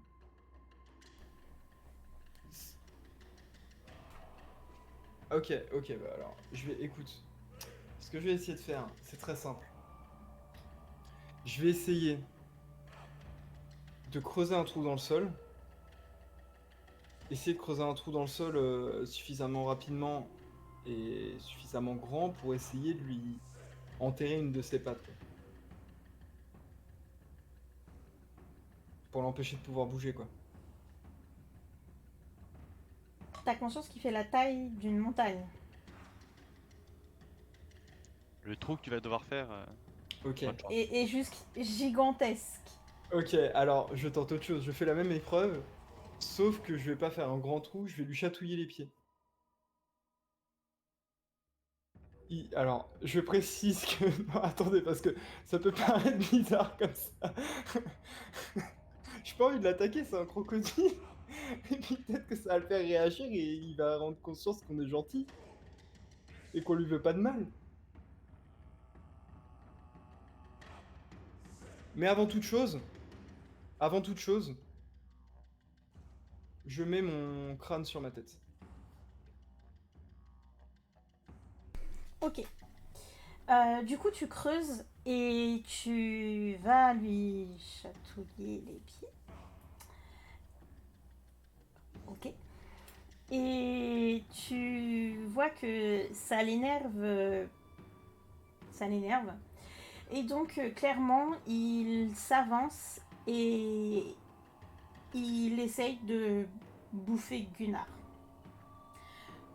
Ok, bah alors, écoute, ce que je vais essayer de faire, c'est très simple. Je vais essayer de creuser un trou dans le sol. Essayer de creuser un trou dans le sol suffisamment rapidement et suffisamment grand pour essayer de lui enterrer une de ses pattes, quoi. Pour l'empêcher de pouvoir bouger, quoi. T'as conscience qu'il fait la taille d'une montagne. Le trou que tu vas devoir faire... Ok. bonne chance. Et juste gigantesque. Ok, alors je tente autre chose. Je fais la même épreuve, sauf que je vais pas faire un grand trou, je vais lui chatouiller les pieds. Alors, je précise que... Non, attendez, parce que ça peut paraître bizarre comme ça. J'ai pas envie de l'attaquer, c'est un crocodile. Et puis peut-être que ça va le faire réagir et il va rendre conscience qu'on est gentil. Et qu'on lui veut pas de mal. Mais avant toute chose, je mets mon crâne sur ma tête. Ok. Du coup, tu creuses et tu vas lui chatouiller les pieds. Ok. Et tu vois que ça l'énerve. Ça l'énerve. Et donc, clairement, il s'avance et il essaye de bouffer Gunnar.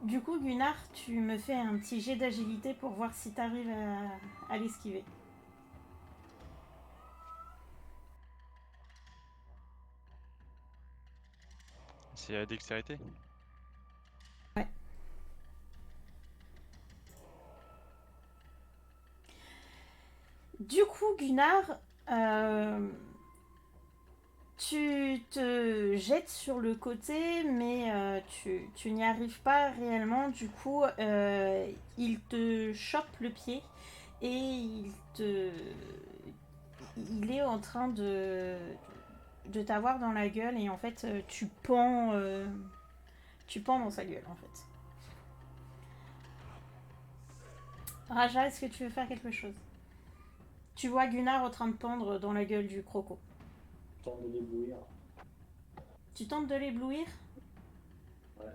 Du coup, Gunnar, tu me fais un petit jet d'agilité pour voir si tu arrives à l'esquiver. C'est la dextérité. Ouais. Du coup, Gunnar, tu te jettes sur le côté, mais tu n'y arrives pas réellement. Du coup, il te chope le pied et il est en train de t'avoir dans la gueule et en fait, tu pends dans sa gueule en fait. Raja, est-ce que tu veux faire quelque chose? Tu vois Gunnar en train de pendre dans la gueule du croco. Tente de l'éblouir. Tu tentes de l'éblouir? Ouais.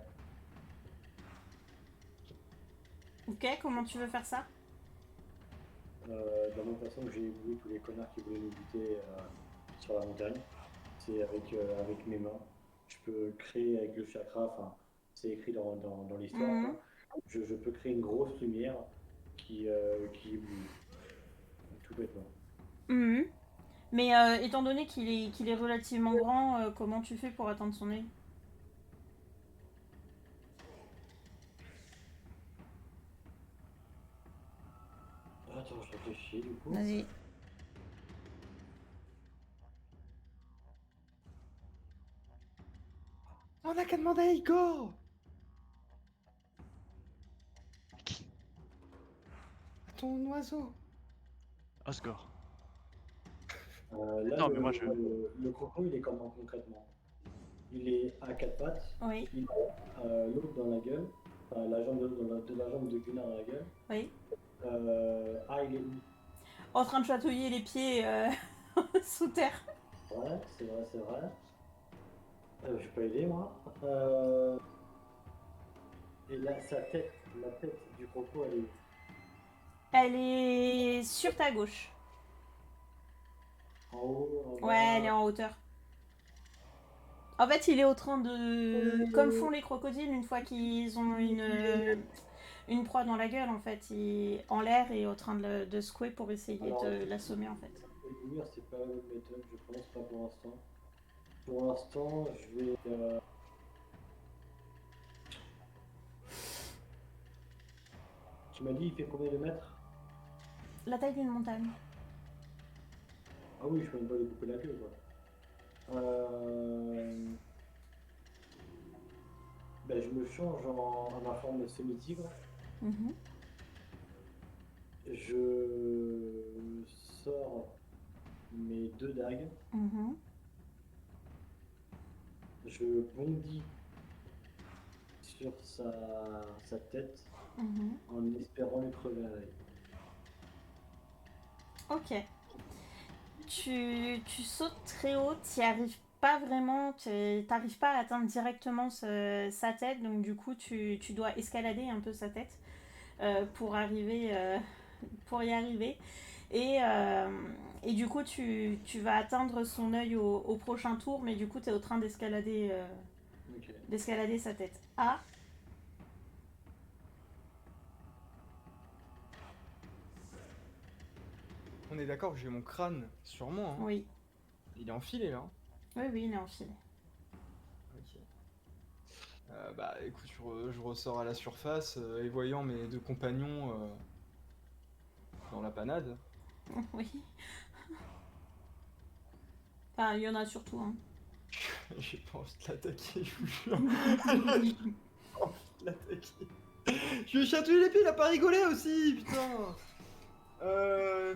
Ok, comment tu veux faire ça? De la même façon que j'ai ébloui tous les connards qui voulaient nous buter sur la montagne, c'est avec mes mains. Je peux créer avec le chakra, enfin, c'est écrit dans l'histoire, Mhm. quoi. Je peux créer une grosse lumière qui éblouit, tout bêtement. Mhm. Mais étant donné qu'il est relativement grand, comment tu fais pour atteindre son œil? Attends, je réfléchis du coup. Vas-y. On a qu'à demander à Igor. Qui? Ton oiseau. Osgore. Là, Non, mais moi je. le croco, il est comment concrètement? Il est à quatre pattes, Oui, il a l'autre dans la gueule, enfin, la jambe de la jambe de Gunnar dans la gueule. oui. Il est où? En train de chatouiller les pieds sous terre. Ouais, c'est vrai, c'est vrai. Je peux aider moi. Et là, la tête du croco, elle est où? Elle est sur ta gauche. En haut, en Ouais, elle est bas. en hauteur. En fait, il est en train de... Comme font les crocodiles une fois qu'ils ont une proie dans la gueule, en fait. En l'air et en train de secouer pour essayer Alors, de l'assommer, en fait. éblouir, c'est pas la bonne méthode, je pense, pas pour l'instant. Pour l'instant, je vais. Tu m'as dit, il fait combien de mètres? La taille d'une montagne. Ah oui, je peux même pas lui couper la queue, quoi. Ben, je me change en ma forme semi-tigre. Mhm. Je sors mes deux dagues. Mhm. Je bondis sur sa tête Mhm. en espérant lui crever à l'œil. Ok. Tu sautes très haut, tu n'y arrives pas vraiment, tu n'arrives pas à atteindre directement sa tête, donc du coup tu dois escalader un peu sa tête pour y arriver. Et, euh, et du coup tu vas atteindre son œil au prochain tour, mais du coup tu es en train Ok. d'escalader sa tête. Ah, On est d'accord que j'ai mon crâne sur moi. Hein. oui, Il est enfilé là. oui, oui, il est enfilé. Ok. Bah écoute, je ressors à la surface et voyant mes deux compagnons dans la panade. Oui. Enfin, il y en a surtout, hein. J'ai pas envie de l'attaquer, je vous jure. J'ai pas envie de l'attaquer. Je lui ai chatouillé les pieds, il a pas rigolé aussi, putain. Euh...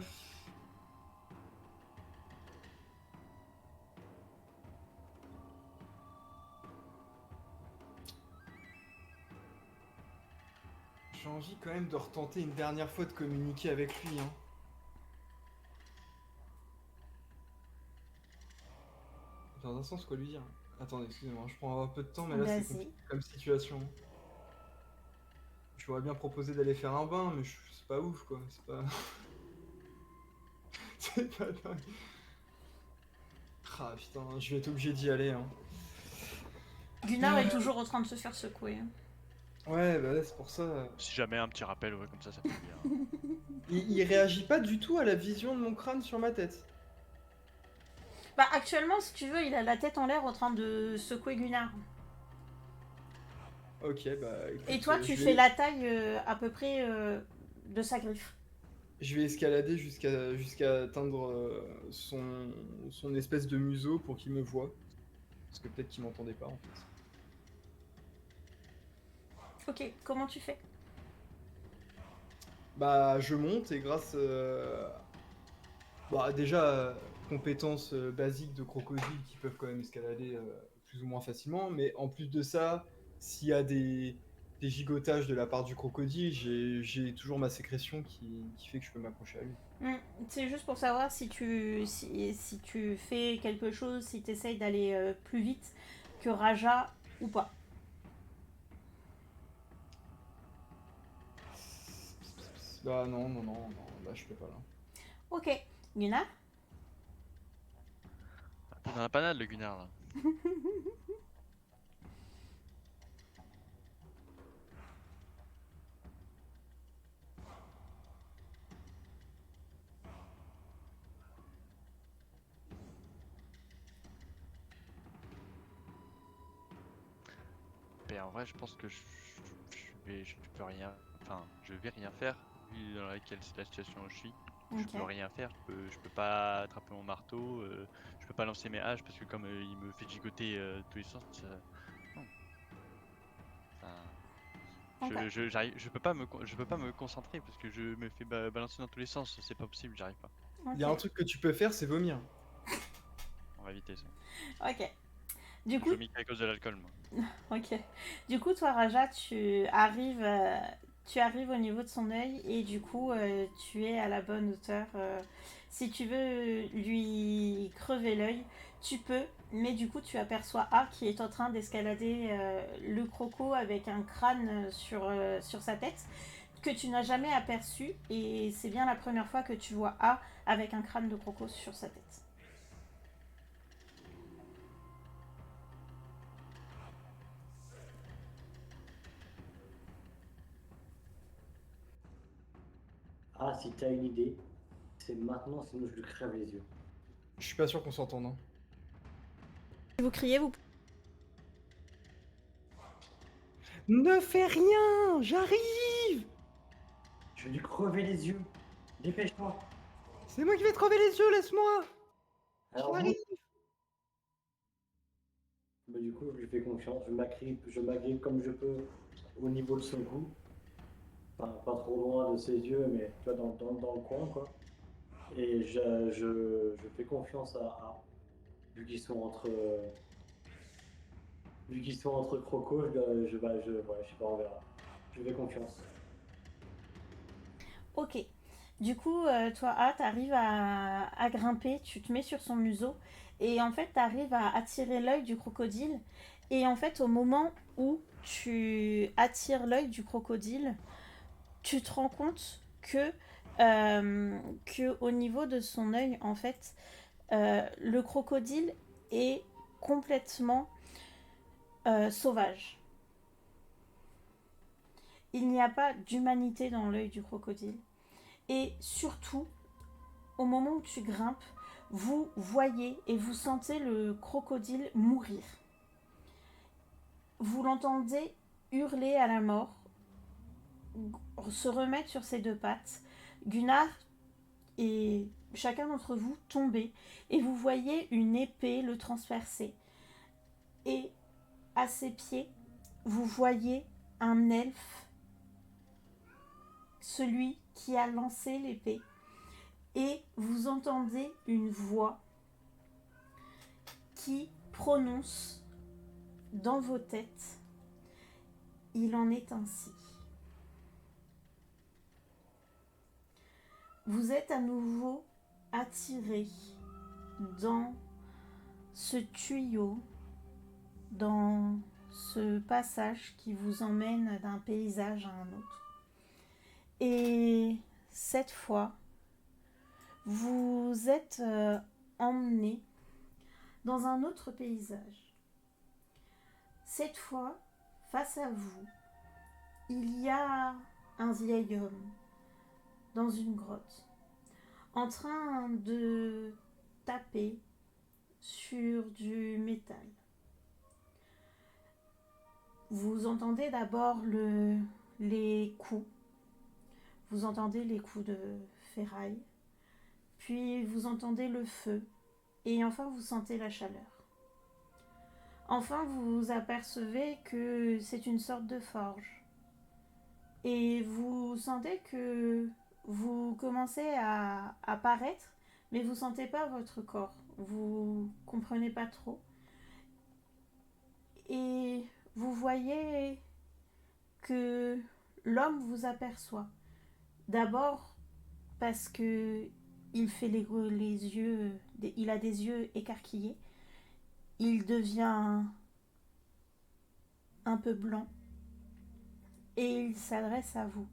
J'ai envie quand même de retenter une dernière fois de communiquer avec lui, hein. Dans un sens, quoi lui dire? Attendez, excusez-moi, je prends un peu de temps, mais là c'est Vas-y. compliqué comme situation. Je m'aurais bien proposé d'aller faire un bain, mais c'est pas ouf, quoi. C'est pas... c'est pas dingue. Ah putain, je vais être obligé d'y aller, hein. Gunnar est toujours en train de se faire secouer. Ouais, bah ouais, c'est pour ça. Si jamais un petit rappel, ouais, comme ça fait bien. Il réagit pas du tout à la vision de mon crâne sur ma tête. Bah actuellement, si tu veux, il a la tête en l'air en train de secouer Gunnar. Ok, bah écoute, Et toi, je tu vais- fais la taille à peu près de sa griffe. Je vais escalader jusqu'à atteindre son espèce de museau pour qu'il me voie. Parce que peut-être qu'il m'entendait pas en fait. Ok, comment tu fais? Bah je monte et grâce bah déjà compétences basiques de crocodile qui peuvent quand même escalader plus ou moins facilement, mais en plus de ça, s'il y a des gigotages de la part du crocodile, j'ai toujours ma sécrétion qui fait que je peux m'accrocher à lui. C'est juste pour savoir si si tu fais quelque chose, si tu essayes d'aller plus vite que Raja ou pas. Bah non, là je peux pas là. Ok, Gunnar? Un peu dans la panade, le Gunnar, là. Et en vrai, je pense que je peux rien, enfin, je vais rien faire vu dans laquelle c'est la situation où je suis. Je Ok. peux rien faire, je peux pas attraper mon marteau, je peux pas lancer mes haches parce que comme il me fait gigoter de tous les sens, non. Enfin, Ok. je peux pas me concentrer parce que je me fais balancer dans tous les sens, c'est pas possible, j'arrive pas. Il y a un truc que tu peux faire, c'est vomir. On va éviter ça. Ok. Du Je coup, vomis qu'à cause de l'alcool, moi. ok. Du coup, toi, Raja, tu arrives au niveau de son œil et du coup, tu es à la bonne hauteur. Si tu veux lui crever l'œil, tu peux, mais du coup, tu aperçois A qui est en train d'escalader le croco avec un crâne sur sa tête que tu n'as jamais aperçu et c'est bien la première fois que tu vois A avec un crâne de croco sur sa tête. Ah, si t'as une idée, c'est maintenant, sinon je lui crève les yeux. Je suis pas sûr qu'on s'entende, hein. Si vous criez, vous... Ne fais rien, j'arrive. Je vais lui crever les yeux. Dépêche-toi. C'est moi qui vais te crever les yeux, laisse-moi. Alors, J'arrive. bah, du coup, je lui fais confiance. Je m'agrippe comme je peux au niveau de son cou. Enfin, pas trop loin de ses yeux, mais tu vois, dans le coin, quoi. Et je fais confiance à vu qu'ils sont entre crocos, ouais, je sais pas, on verra. Je fais confiance. Ok. Du coup, toi, A, t'arrives à grimper, tu te mets sur son museau et en fait, t'arrives à attirer l'œil du crocodile. Et en fait, au moment où tu attires l'œil du crocodile, tu te rends compte que au niveau de son œil, en fait, le crocodile est complètement sauvage. Il n'y a pas d'humanité dans l'œil du crocodile. Et surtout, au moment où tu grimpes, vous voyez et vous sentez le crocodile mourir. Vous l'entendez hurler à la mort, se remettre sur ses deux pattes. Gunnar et chacun d'entre vous tomber et vous voyez une épée le transpercer. Et à ses pieds, vous voyez un elfe, celui qui a lancé l'épée. Et vous entendez une voix qui prononce dans vos têtes. Il en est ainsi. Vous êtes à nouveau attiré dans ce tuyau, dans ce passage qui vous emmène d'un paysage à un autre. Et cette fois, vous êtes emmené dans un autre paysage. Cette fois, face à vous, il y a un vieil homme dans une grotte, en train de taper sur du métal. Vous entendez d'abord les coups, vous entendez les coups de ferraille, puis vous entendez le feu, et enfin vous sentez la chaleur. Enfin vous apercevez que c'est une sorte de forge, et vous sentez que vous commencez à apparaître, mais vous ne sentez pas votre corps, vous comprenez pas trop. Et vous voyez que l'homme vous aperçoit. D'abord parce que il fait les yeux, il a des yeux écarquillés. Il devient un peu blanc et il s'adresse à vous.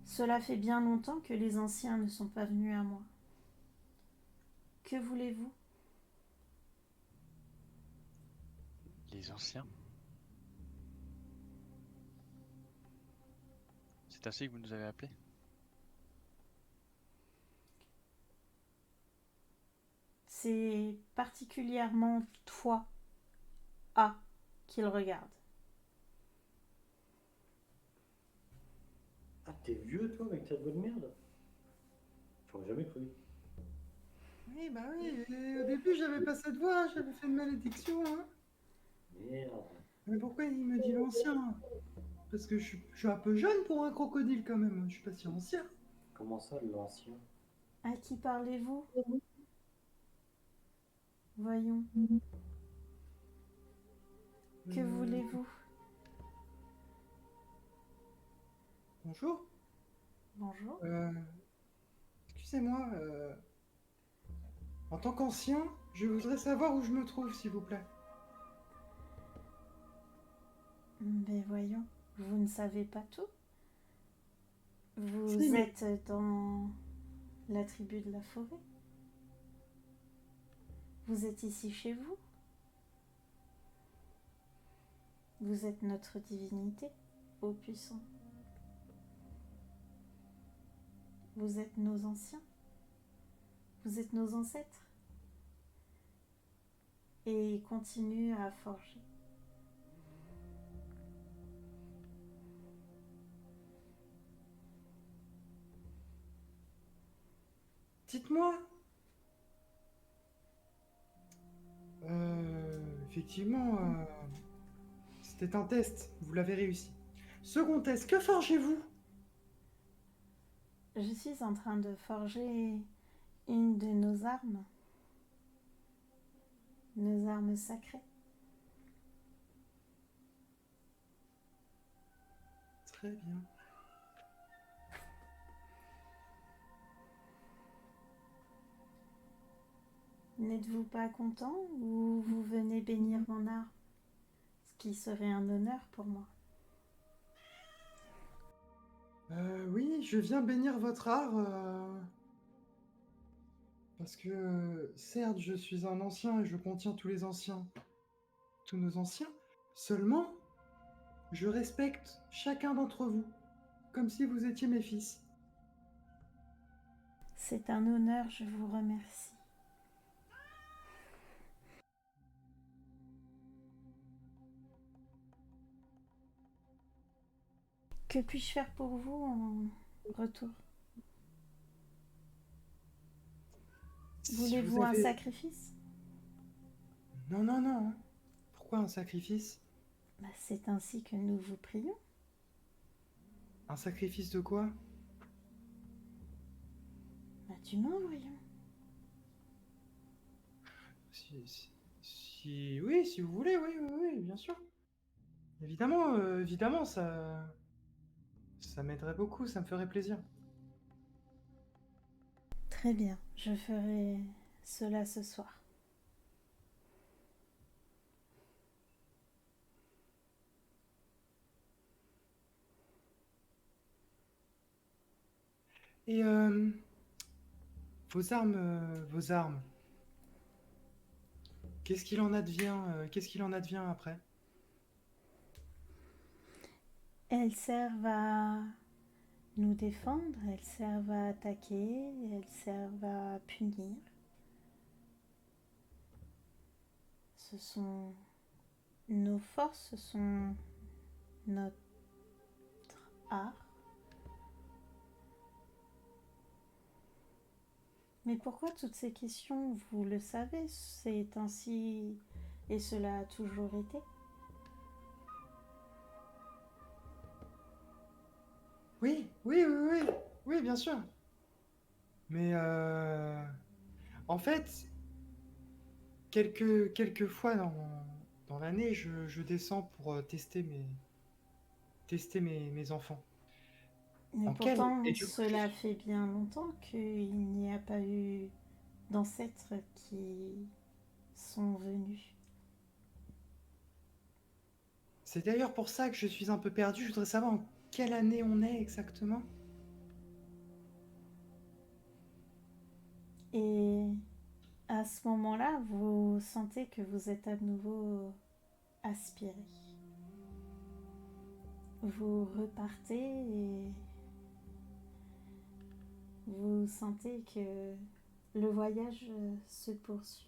Cela fait bien longtemps que les anciens ne sont pas venus à moi. Que voulez-vous? Les anciens? C'est ainsi que vous nous avez appelés? C'est particulièrement toi, A, qu'il regarde. Ah, t'es vieux, toi, avec ta voix de merde? J'aurais jamais cru. Oui, bah oui, et au début j'avais pas cette voix, j'avais fait une malédiction, hein. Merde. Mais pourquoi il me dit l'ancien? Parce que je suis un peu jeune pour un crocodile quand même, je suis pas si ancien. Comment ça, l'ancien? À qui parlez-vous? Voyons. Que voulez-vous? Bonjour. Bonjour. Excusez-moi, en tant qu'ancien, je voudrais savoir où je me trouve, s'il vous plaît. Mais voyons, vous ne savez pas tout. Vous Si, mais- êtes dans la tribu de la forêt. Vous êtes ici chez vous. Vous êtes notre divinité, ô puissant. Vous êtes nos anciens. Vous êtes nos ancêtres. Et continue à forger. Dites-moi. Effectivement, c'était un test, vous l'avez réussi. Second test, que forgez-vous? Je suis en train de forger une de nos armes sacrées. Très bien. N'êtes-vous pas content ou vous venez bénir mon art? Ce qui serait un honneur pour moi. Oui, je viens bénir votre art, parce que, certes, je suis un ancien et je contiens tous les anciens, tous nos anciens. Seulement, je respecte chacun d'entre vous, comme si vous étiez mes fils. C'est un honneur, je vous remercie. Que puis-je faire pour vous en retour? Si Voulez-vous vous un avez- sacrifice? Non, non, non. quoi un sacrifice? Bah, c'est ainsi que nous vous prions. Un sacrifice de quoi? Bah, d'humain, voyons. Oui, si vous voulez, oui, oui, oui, bien sûr. Évidemment, évidemment, ça m'aiderait beaucoup, ça me ferait plaisir. Très bien, je ferai cela ce soir. Et vos armes, qu'est-ce qu'il en advient après? Elles servent à nous défendre, elles servent à attaquer, elles servent à punir. Ce sont nos forces, ce sont notre art. Mais pourquoi toutes ces questions? Vous le savez, c'est ainsi et cela a toujours été. Oui, oui, oui, oui, oui, bien sûr. Mais en fait, quelques fois dans l'année, je descends pour tester mes enfants. Mais En quel pourtant, et du coup, cela fait bien longtemps qu'il n'y a pas eu d'ancêtres qui sont venus. c'est d'ailleurs pour ça que je suis un peu perdu. Je voudrais savoir en quelle année on est exactement. Et à ce moment-là, vous sentez que vous êtes à nouveau aspiré. Vous repartez et vous sentez que le voyage se poursuit.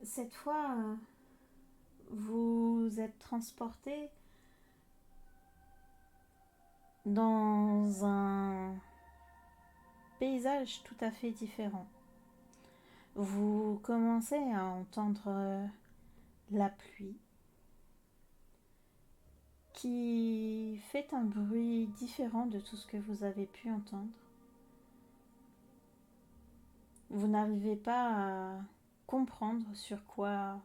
Cette fois, vous êtes transporté dans un paysage tout à fait différent. Vous commencez à entendre la pluie qui fait un bruit différent de tout ce que vous avez pu entendre. Vous n'arrivez pas à comprendre sur quoi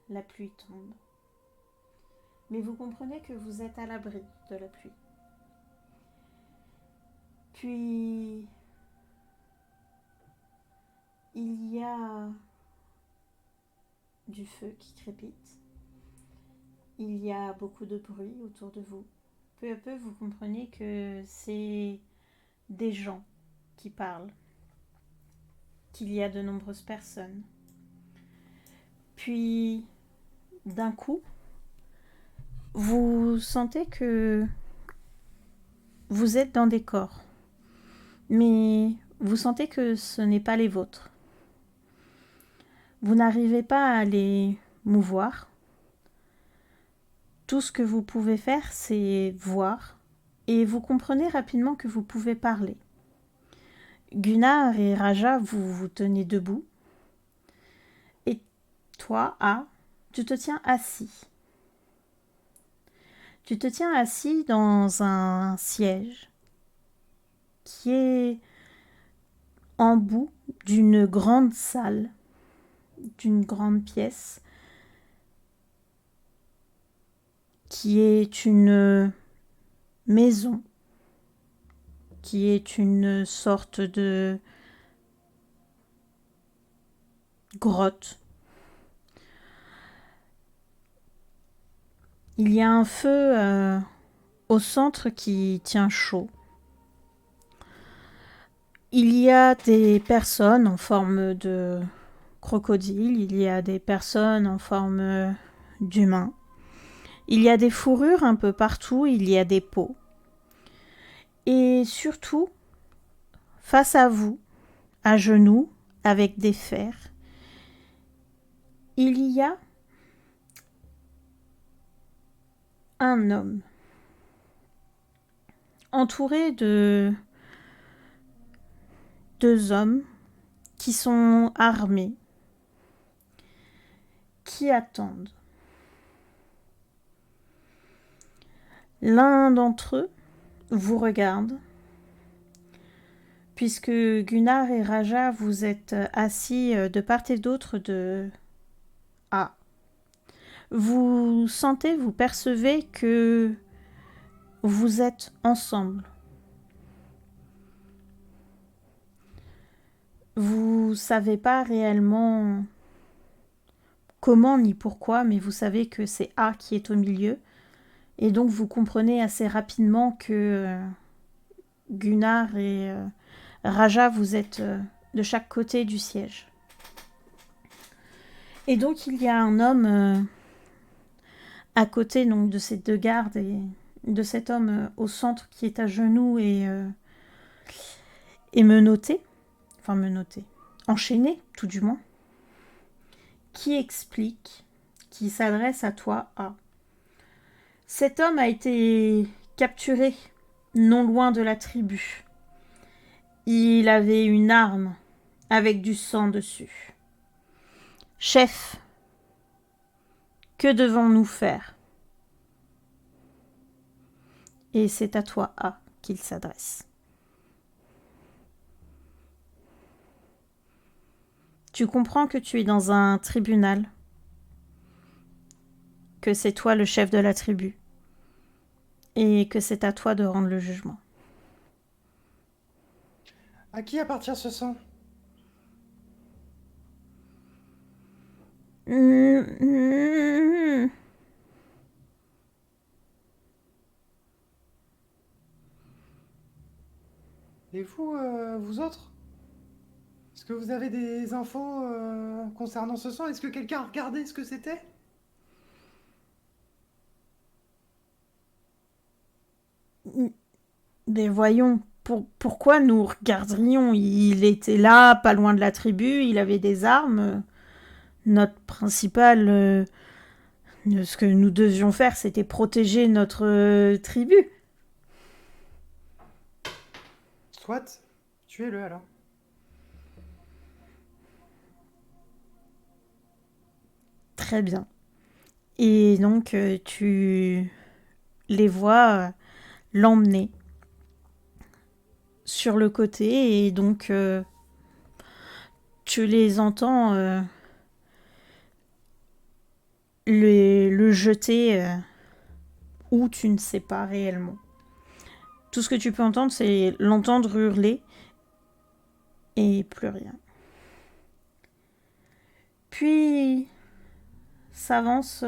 la pluie tombe. Mais vous comprenez que vous êtes à l'abri de la pluie. Puis, il y a du feu qui crépite. Il y a beaucoup de bruit autour de vous. Peu à peu, vous comprenez que c'est des gens qui parlent, qu'il y a de nombreuses personnes. Puis, d'un coup, vous sentez que vous êtes dans des corps, mais vous sentez que ce n'est pas les vôtres. Vous n'arrivez pas à les mouvoir. Tout ce que vous pouvez faire, c'est voir, et vous comprenez rapidement que vous pouvez parler. Gunnar et Raja, vous vous tenez debout, et toi, tu te tiens assis. Tu te tiens assis dans un siège qui est en bout d'une grande salle, d'une grande pièce, qui est une maison, qui est une sorte de grotte. Il y a un feu au centre qui tient chaud. Il y a des personnes en forme de crocodile, il y a des personnes en forme d'humain. Il y a des fourrures un peu partout, il y a des peaux. Et surtout, face à vous, à genoux, avec des fers, il y a un homme entouré de 2 hommes qui sont armés. qui attendent. L'un d'entre eux vous regarde, puisque Gunnar et Raja, vous êtes assis de part et d'autre de A. Vous sentez, vous percevez que vous êtes ensemble. Vous savez pas réellement comment ni pourquoi, mais vous savez que c'est A qui est au milieu. Et donc vous comprenez assez rapidement que Gunnar et Raja, vous êtes de chaque côté du siège. Et donc il y a un homme à côté donc, de ces deux gardes et de cet homme au centre qui est à genoux et menotté, enchaîné tout du moins, qui explique, qui s'adresse à toi à... Cet homme a été capturé non loin de la tribu. Il avait une arme avec du sang dessus. Chef, que devons-nous faire? Et c'est à toi, A, qu'il s'adresse. Tu comprends que tu es dans un tribunal, que c'est toi le chef de la tribu, et que c'est à toi de rendre le jugement. À qui appartient ce sang? Et vous, vous autres? Est-ce que vous avez des infos concernant ce sang? Est-ce que quelqu'un a regardé ce que c'était? Mais voyons, pourquoi nous regarderions? Il était là, pas loin de la tribu, il avait des armes. Notre principal... ce que nous devions faire, c'était protéger notre tribu. Soit, tuez-le alors. Très bien. Et donc, tu les vois l'emmener sur le côté et donc tu les entends le jeter où tu ne sais pas réellement. Tout ce que tu peux entendre, c'est l'entendre hurler et plus rien. Puis s'avance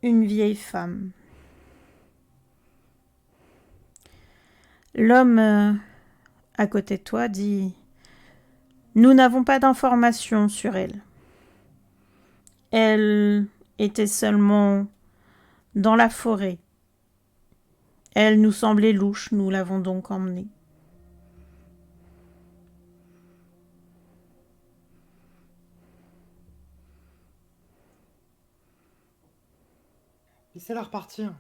une vieille femme. L'homme à côté de toi dit « Nous n'avons pas d'informations sur elle. Elle était seulement dans la forêt. Elle nous semblait louche, nous l'avons donc emmenée. » Laissez-la repartir.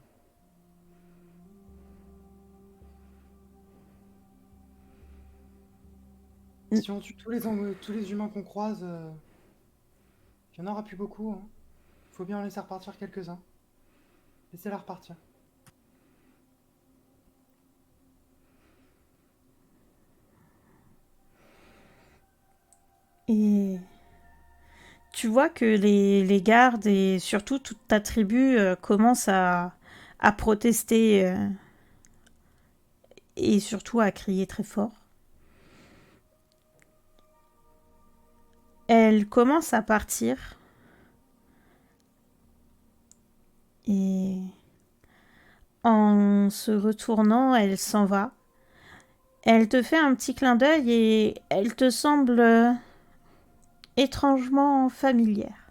Si on tue tous les humains qu'on croise, il n'y en aura plus beaucoup. Hein. Faut bien en laisser repartir quelques-uns. Laissez-la repartir. Et tu vois que les gardes et surtout toute ta tribu commencent à protester et surtout à crier très fort. Elle commence à partir et en se retournant, elle s'en va. Elle te fait un petit clin d'œil et elle te semble étrangement familière.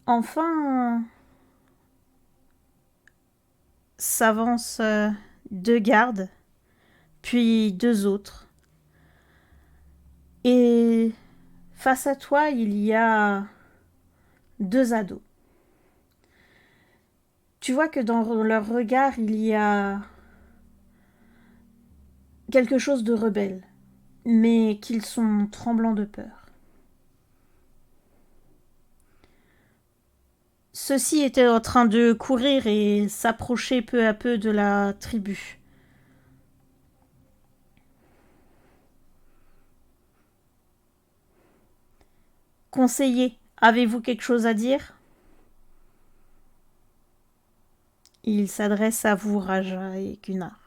Enfin, s'avancent deux gardes, puis deux autres. Et face à toi, il y a deux ados. Tu vois que dans leur regard, il y a quelque chose de rebelle, mais qu'ils sont tremblants de peur. Ceux-ci étaient en train de courir et s'approcher peu à peu de la tribu. Conseiller, avez-vous quelque chose à dire? Il s'adresse à vous, Raja et Gunnar.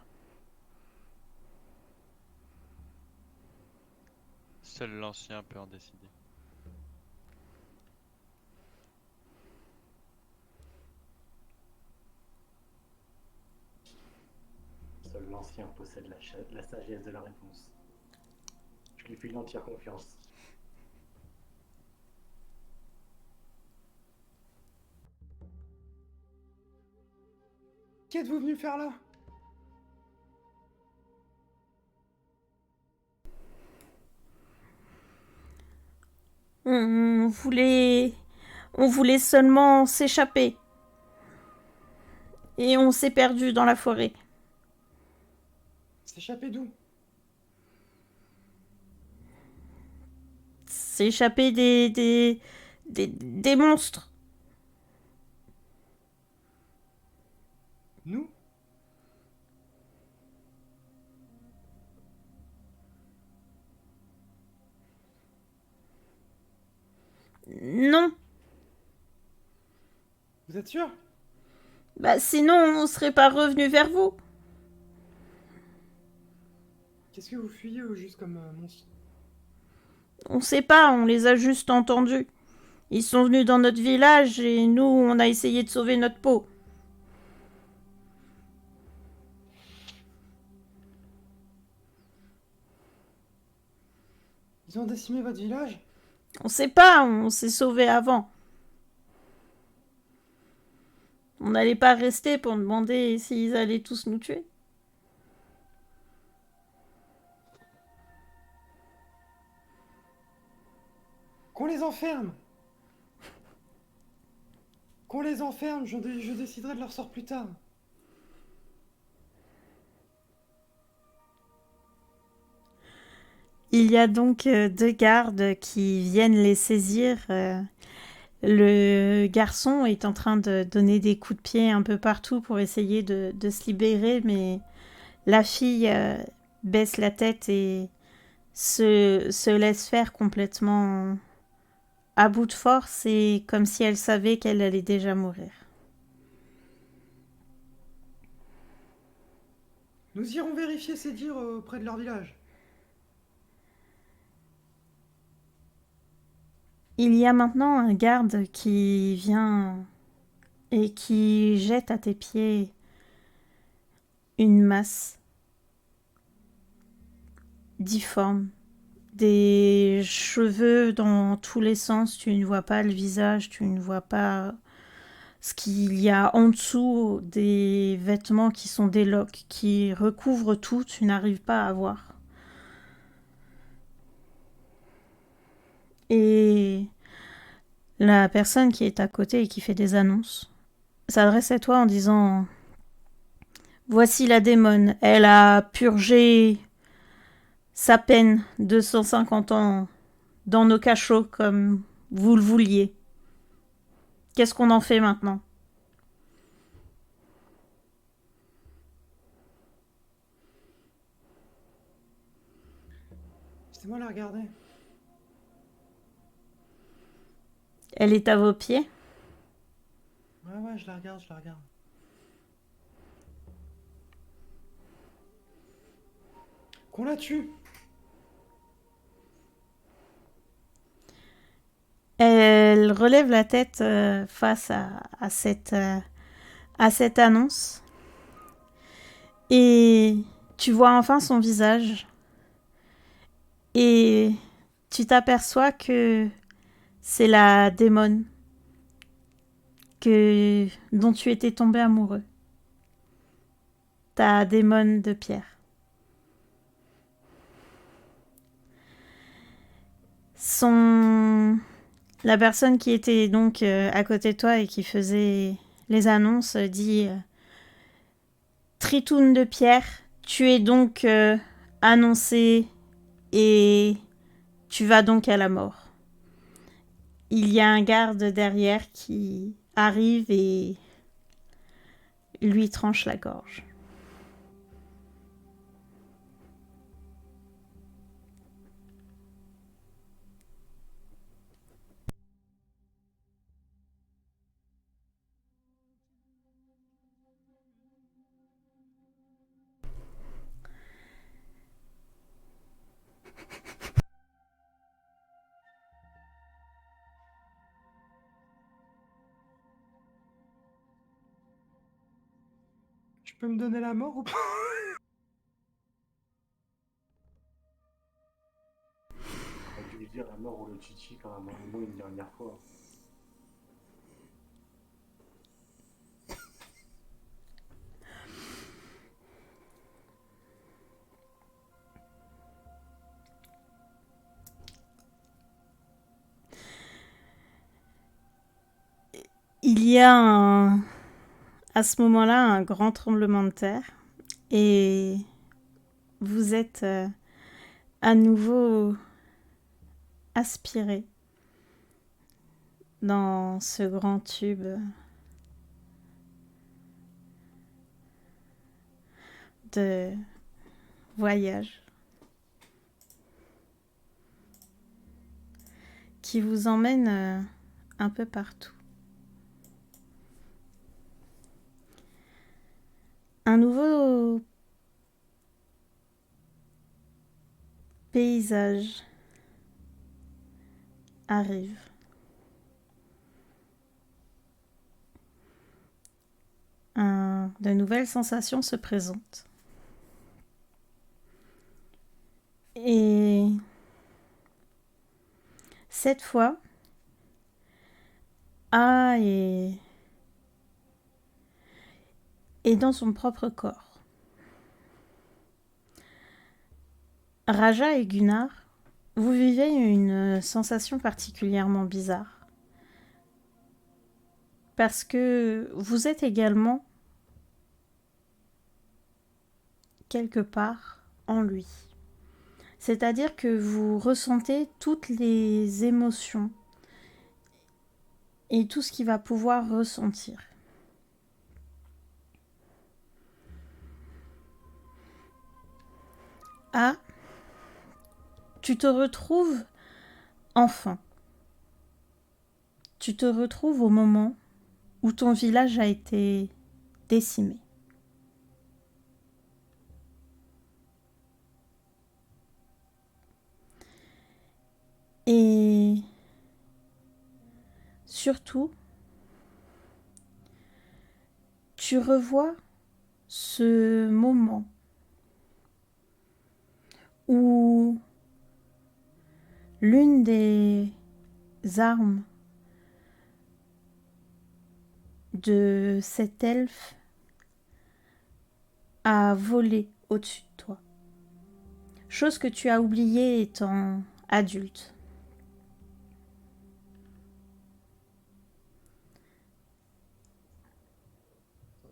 Seul l'ancien peut en décider. Seul l'ancien possède la sagesse de la réponse. Je lui fais une entière confiance. Qu'êtes-vous venu faire là? On voulait seulement s'échapper. Et on s'est perdu dans la forêt. S'échapper d'où? S'échapper des monstres. Nous? Non. Vous êtes sûr? Bah sinon, on serait pas revenu vers vous. Qu'est-ce que vous fuyez au juste comme monstre? On sait pas, on les a juste entendus. Ils sont venus dans notre village et nous, on a essayé de sauver notre peau. Ils ont décimé votre village? On sait pas, on s'est sauvés avant. On n'allait pas rester pour demander s'ils allaient tous nous tuer. Qu'on les enferme! Qu'on les enferme, je déciderai de leur sort plus tard. Il y a donc 2 gardes qui viennent les saisir. Le garçon est en train de donner des coups de pied un peu partout pour essayer de se libérer, mais la fille baisse la tête et se laisse faire complètement à bout de force, et comme si elle savait qu'elle allait déjà mourir. Nous irons vérifier ces dires auprès de leur village. Il y a maintenant un garde qui vient et qui jette à tes pieds une masse difforme, des cheveux dans tous les sens, tu ne vois pas le visage, tu ne vois pas ce qu'il y a en dessous, des vêtements qui sont des loques, qui recouvrent tout, tu n'arrives pas à voir. Et la personne qui est à côté et qui fait des annonces s'adresse à toi en disant: voici la démone, elle a purgé sa peine de 150 ans dans nos cachots comme vous le vouliez. Qu'est-ce qu'on en fait maintenant? Laissez-moi la regarder. Elle est à vos pieds. Ouais, je la regarde. Qu'on la tue! Elle relève la tête face à cette annonce. Et tu vois enfin son visage. Et tu t'aperçois que c'est la démone dont tu étais tombé amoureux. Ta démone de pierre. La personne qui était donc à côté de toi et qui faisait les annonces dit: Tritoun de pierre, tu es donc annoncé et tu vas donc à la mort. Il y a un garde derrière qui arrive et lui tranche la gorge. Tu peux me donner la mort ou pas? On a dû lui dire la mort ou le chichi quand même, au moins une dernière fois. Il y a à ce moment-là un grand tremblement de terre et vous êtes à nouveau aspiré dans ce grand tube de voyage qui vous emmène un peu partout. Un nouveau paysage arrive. De nouvelles sensations se présentent. Et cette fois, A est dans son propre corps. Raja et Gunnar, vous vivez une sensation particulièrement bizarre. Parce que vous êtes également quelque part en lui. C'est-à-dire que vous ressentez toutes les émotions et tout ce qu'il va pouvoir ressentir. Ah, tu te retrouves enfin. Tu te retrouves au moment où ton village a été décimé. Et surtout, tu revois ce moment où l'une des armes de cet elfe a volé au-dessus de toi. Chose que tu as oubliée étant adulte.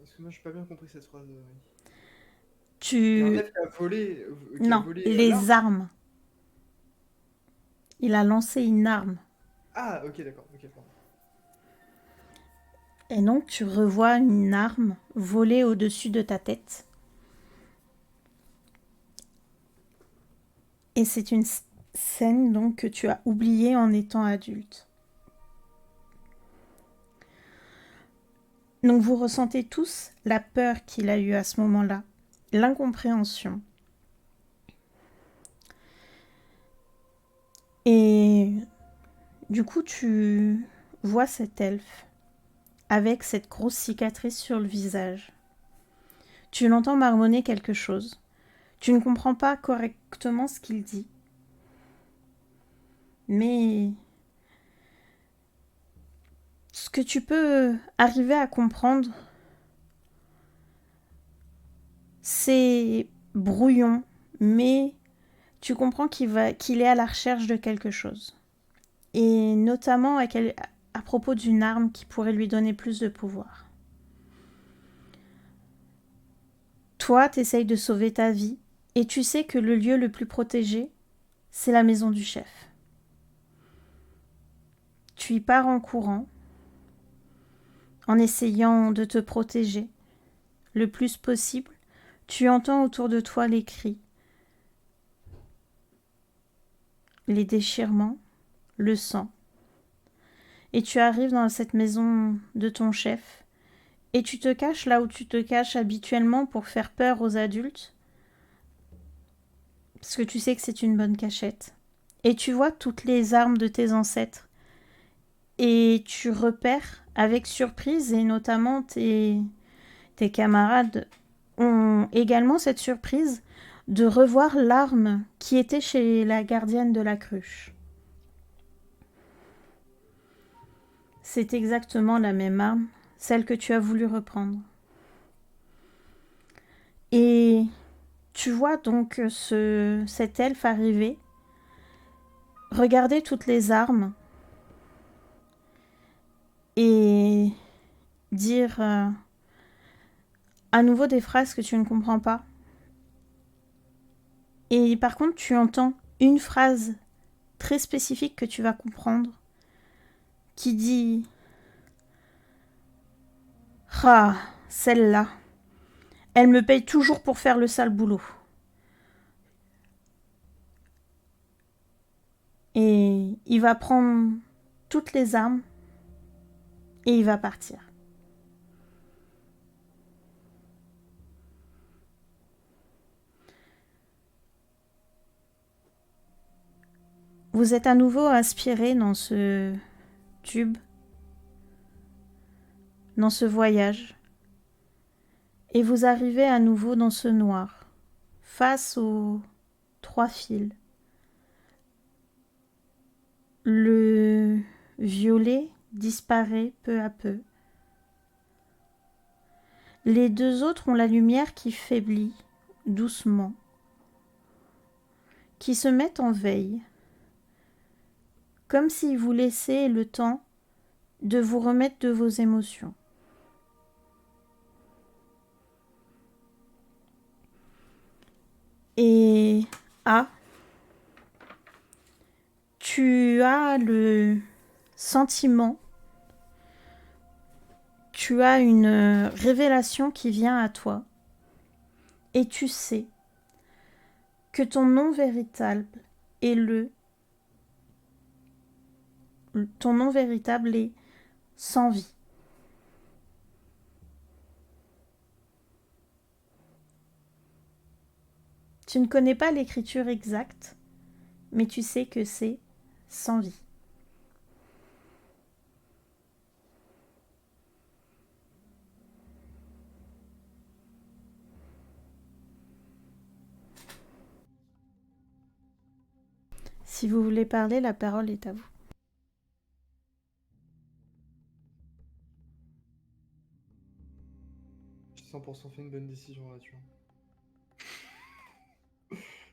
Excuse-moi, j'ai pas bien compris cette phrase. Il y a un Tu... elfe qui a volé. Non, les armes. Il a lancé une arme. Ah, ok, d'accord. Ok, pardon. Et donc tu revois une arme voler au-dessus de ta tête. Et c'est une scène donc que tu as oubliée en étant adulte. Donc vous ressentez tous la peur qu'il a eue à ce moment-là, l'incompréhension. Et du coup tu vois cet elfe avec cette grosse cicatrice sur le visage. Tu l'entends marmonner quelque chose. Tu ne comprends pas correctement ce qu'il dit. Mais ce que tu peux arriver à comprendre, c'est brouillon, mais tu comprends qu'il est à la recherche de quelque chose. Et notamment à propos d'une arme qui pourrait lui donner plus de pouvoir. Toi, tu essayes de sauver ta vie Et tu sais que le lieu le plus protégé, c'est la maison du chef. Tu y pars en courant, en essayant de te protéger le plus possible. Tu entends autour de toi les cris, les déchirements, le sang. Et tu arrives dans cette maison de ton chef et tu te caches là où tu te caches habituellement pour faire peur aux adultes, parce que tu sais que c'est une bonne cachette. Et tu vois toutes les armes de tes ancêtres et tu repères avec surprise, et notamment tes camarades ont également cette surprise de revoir l'arme qui était chez la gardienne de la cruche. C'est exactement la même arme, celle que tu as voulu reprendre. Et tu vois donc cet elfe arriver, regarder toutes les armes et dire à nouveau des phrases que tu ne comprends pas. Et par contre, tu entends une phrase très spécifique que tu vas comprendre qui dit « Ah, celle-là, elle me paye toujours pour faire le sale boulot. » Et il va prendre toutes les armes et il va partir. Vous êtes à nouveau inspiré dans ce tube, dans ce voyage, et vous arrivez à nouveau dans ce noir, face aux 3 fils. Le violet disparaît peu à peu. Les 2 autres ont la lumière qui faiblit doucement, qui se mettent en veille, comme s'ils vous laissaient le temps de vous remettre de vos émotions. Et tu as le sentiment, tu as une révélation qui vient à toi, et tu sais que ton nom véritable est ton nom véritable est sans vie. Tu ne connais pas l'écriture exacte, mais tu sais que c'est sans vie. Si vous voulez parler, la parole est à vous. J'ai 100% fait une bonne décision là-dessus.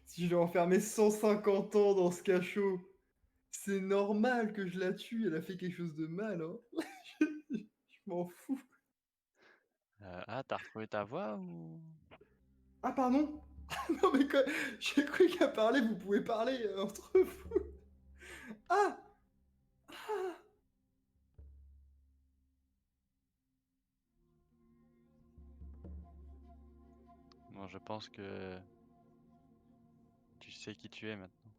Si je l'ai enfermé 150 ans dans ce cachot, c'est normal que je la tue. Elle a fait quelque chose de mal, hein. Je m'en fous. T'as retrouvé ta voix ou... Ah, pardon? Non, mais quoi? J'ai cru qu'à parler, vous pouvez parler entre vous. Ah! Ah! Bon, je pense que tu sais qui tu es maintenant.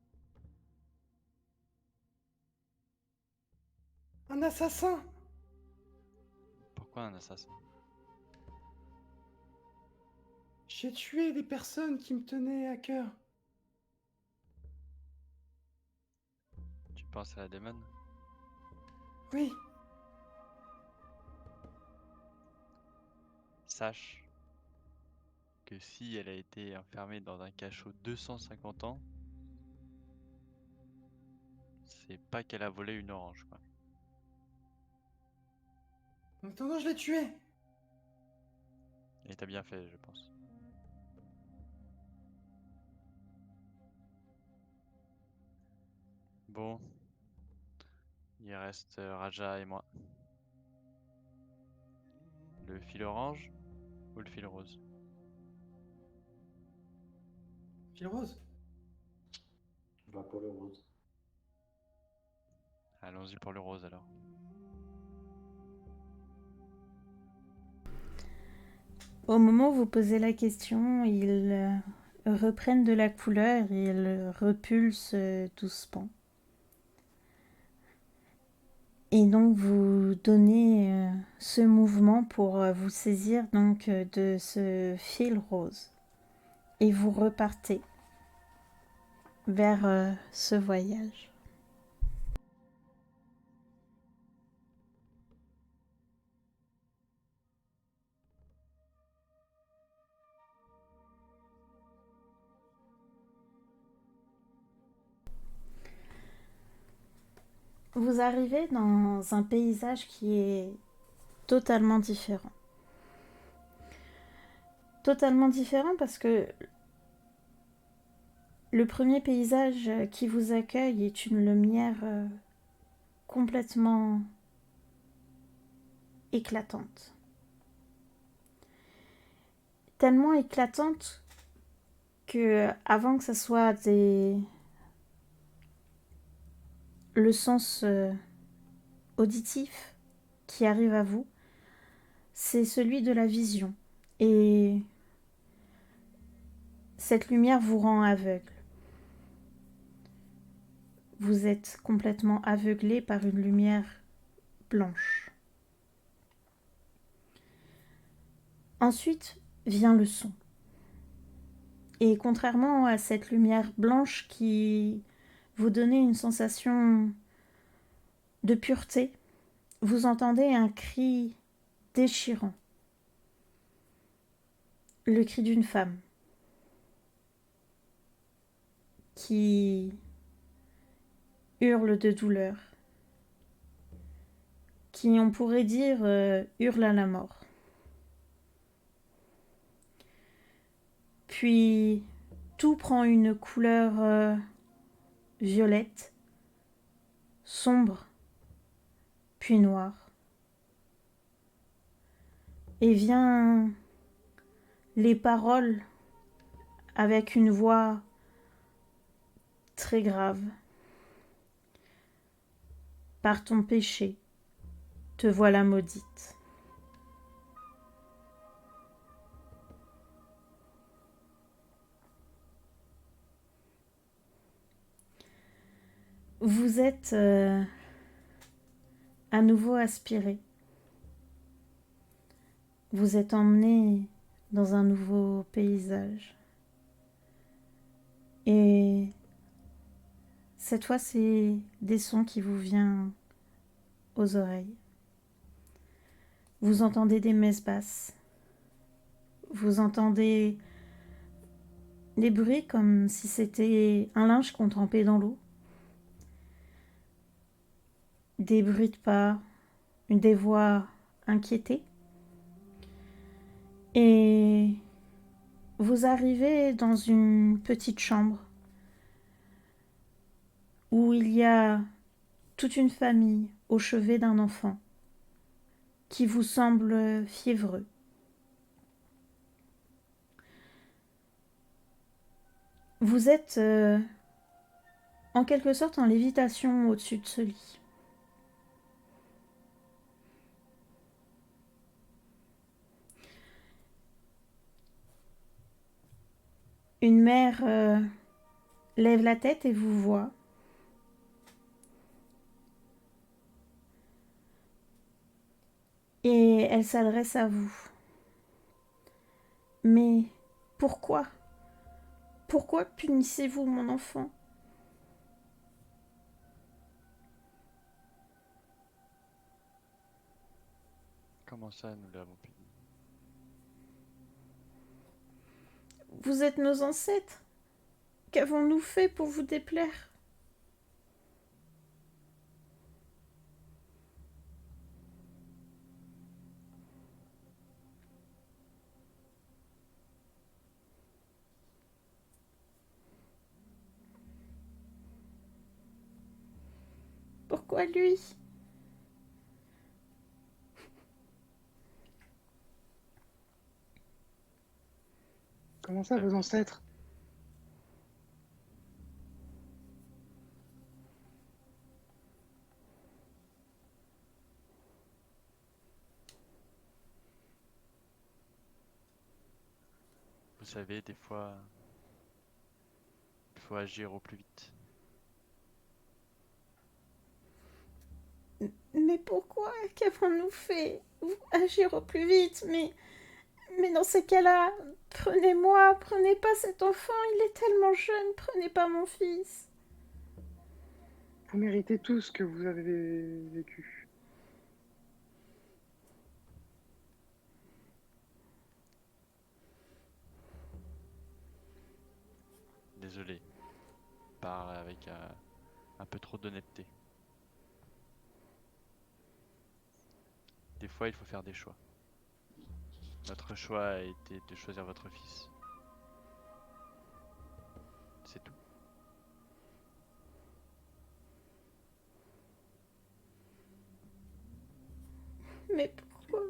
Un assassin! Pourquoi un assassin? J'ai tué des personnes qui me tenaient à cœur. Tu penses à la démon? Oui, Sache que si elle a été enfermée dans un cachot 250 ans, c'est pas qu'elle a volé une orange, quoi. en attendant, je l'ai tué. Et t'as bien fait, je pense. Bon, il reste Raja et moi. Le fil orange ou le fil rose? Fil rose. On va pour le rose. Allons-y pour le rose alors. Au moment où vous posez la question, ils reprennent de la couleur et ils repulsent doucement. Et donc vous donnez ce mouvement pour vous saisir donc de ce fil rose. Et vous repartez vers ce voyage. Vous arrivez dans un paysage qui est totalement différent. Totalement différent parce que le premier paysage qui vous accueille est une lumière complètement éclatante. Tellement éclatante que avant que ça soit le sens auditif qui arrive à vous, c'est celui de la vision. Et cette lumière vous rend aveugle. Vous êtes complètement aveuglé par une lumière blanche. Ensuite vient le son. Et contrairement à cette lumière blanche qui vous donnait une sensation de pureté, vous entendez un cri déchirant. Le cri d'une femme qui hurle de douleur, qui, on pourrait dire, hurle à la mort. Puis tout prend une couleur violette, sombre, puis noire. Et vient les paroles avec une voix très grave. Par ton péché, te voilà maudite. Vous êtes à nouveau aspiré. Vous êtes emmené dans un nouveau paysage. Et cette fois, c'est des sons qui vous viennent aux oreilles. Vous entendez des messes basses. Vous entendez des bruits comme si c'était un linge qu'on trempait dans l'eau. Des bruits de pas, des voix inquiétées. Et vous arrivez dans une petite chambre où il y a toute une famille au chevet d'un enfant qui vous semble fiévreux. Vous êtes en quelque sorte en lévitation au-dessus de ce lit. Une mère lève la tête et vous voit. Et elle s'adresse à vous. Mais pourquoi? Pourquoi punissez-vous mon enfant? Comment ça, nous l'avons puni? Vous êtes nos ancêtres. Qu'avons-nous fait pour vous déplaire? Pourquoi lui? Comment ça, vos ancêtres? vous savez, des fois, il faut agir au plus vite. Mais pourquoi? Qu'avons-nous fait? Agir au plus vite, mais dans ces cas-là, prenez-moi, prenez pas cet enfant, il est tellement jeune, prenez pas mon fils. Vous méritez tout ce que vous avez vécu. Désolé, par avec un peu trop d'honnêteté. Des fois, il faut faire des choix. Notre choix a été de choisir votre fils. C'est tout. Mais pourquoi?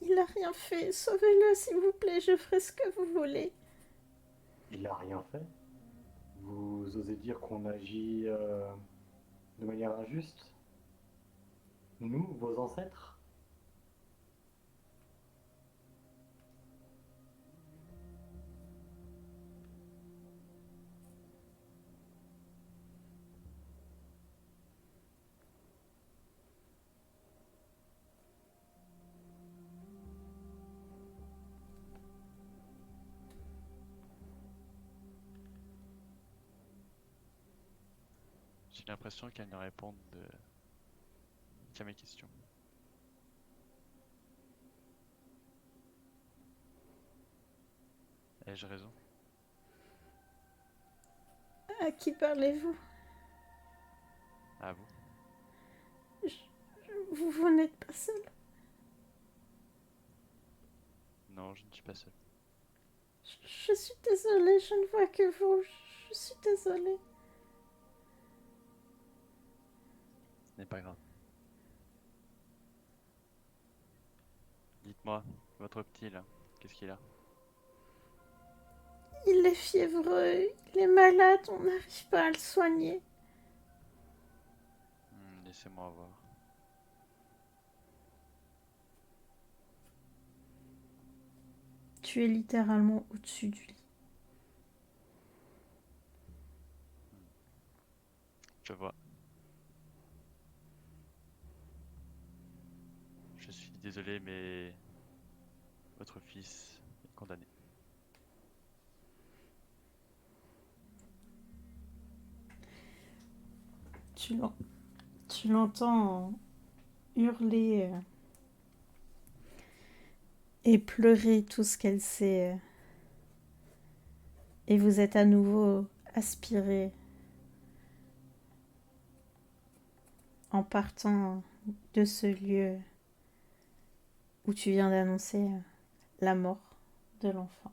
Il a rien fait, sauvez-le s'il vous plaît, je ferai ce que vous voulez. Il a rien fait. Vous osez dire qu'on agit de manière injuste? Nous, vos ancêtres? J'ai l'impression qu'elle ne répond qu'à mes questions. Ai-je raison? À qui parlez-vous? À vous? Vous n'êtes pas seul. Non, je ne suis pas seul. Je suis désolée, je ne vois que vous. Je suis désolée. Ce n'est pas grave. Dites-moi, votre petit là, qu'est-ce qu'il a? Il est fiévreux, il est malade, on n'arrive pas à le soigner. Laissez-moi voir. Tu es littéralement au-dessus du lit. Je vois. Je suis désolé, mais votre fils est condamné. Tu l'entends hurler et pleurer tout ce qu'elle sait. Et vous êtes à nouveau aspiré en partant de ce lieu où tu viens d'annoncer la mort de l'enfant.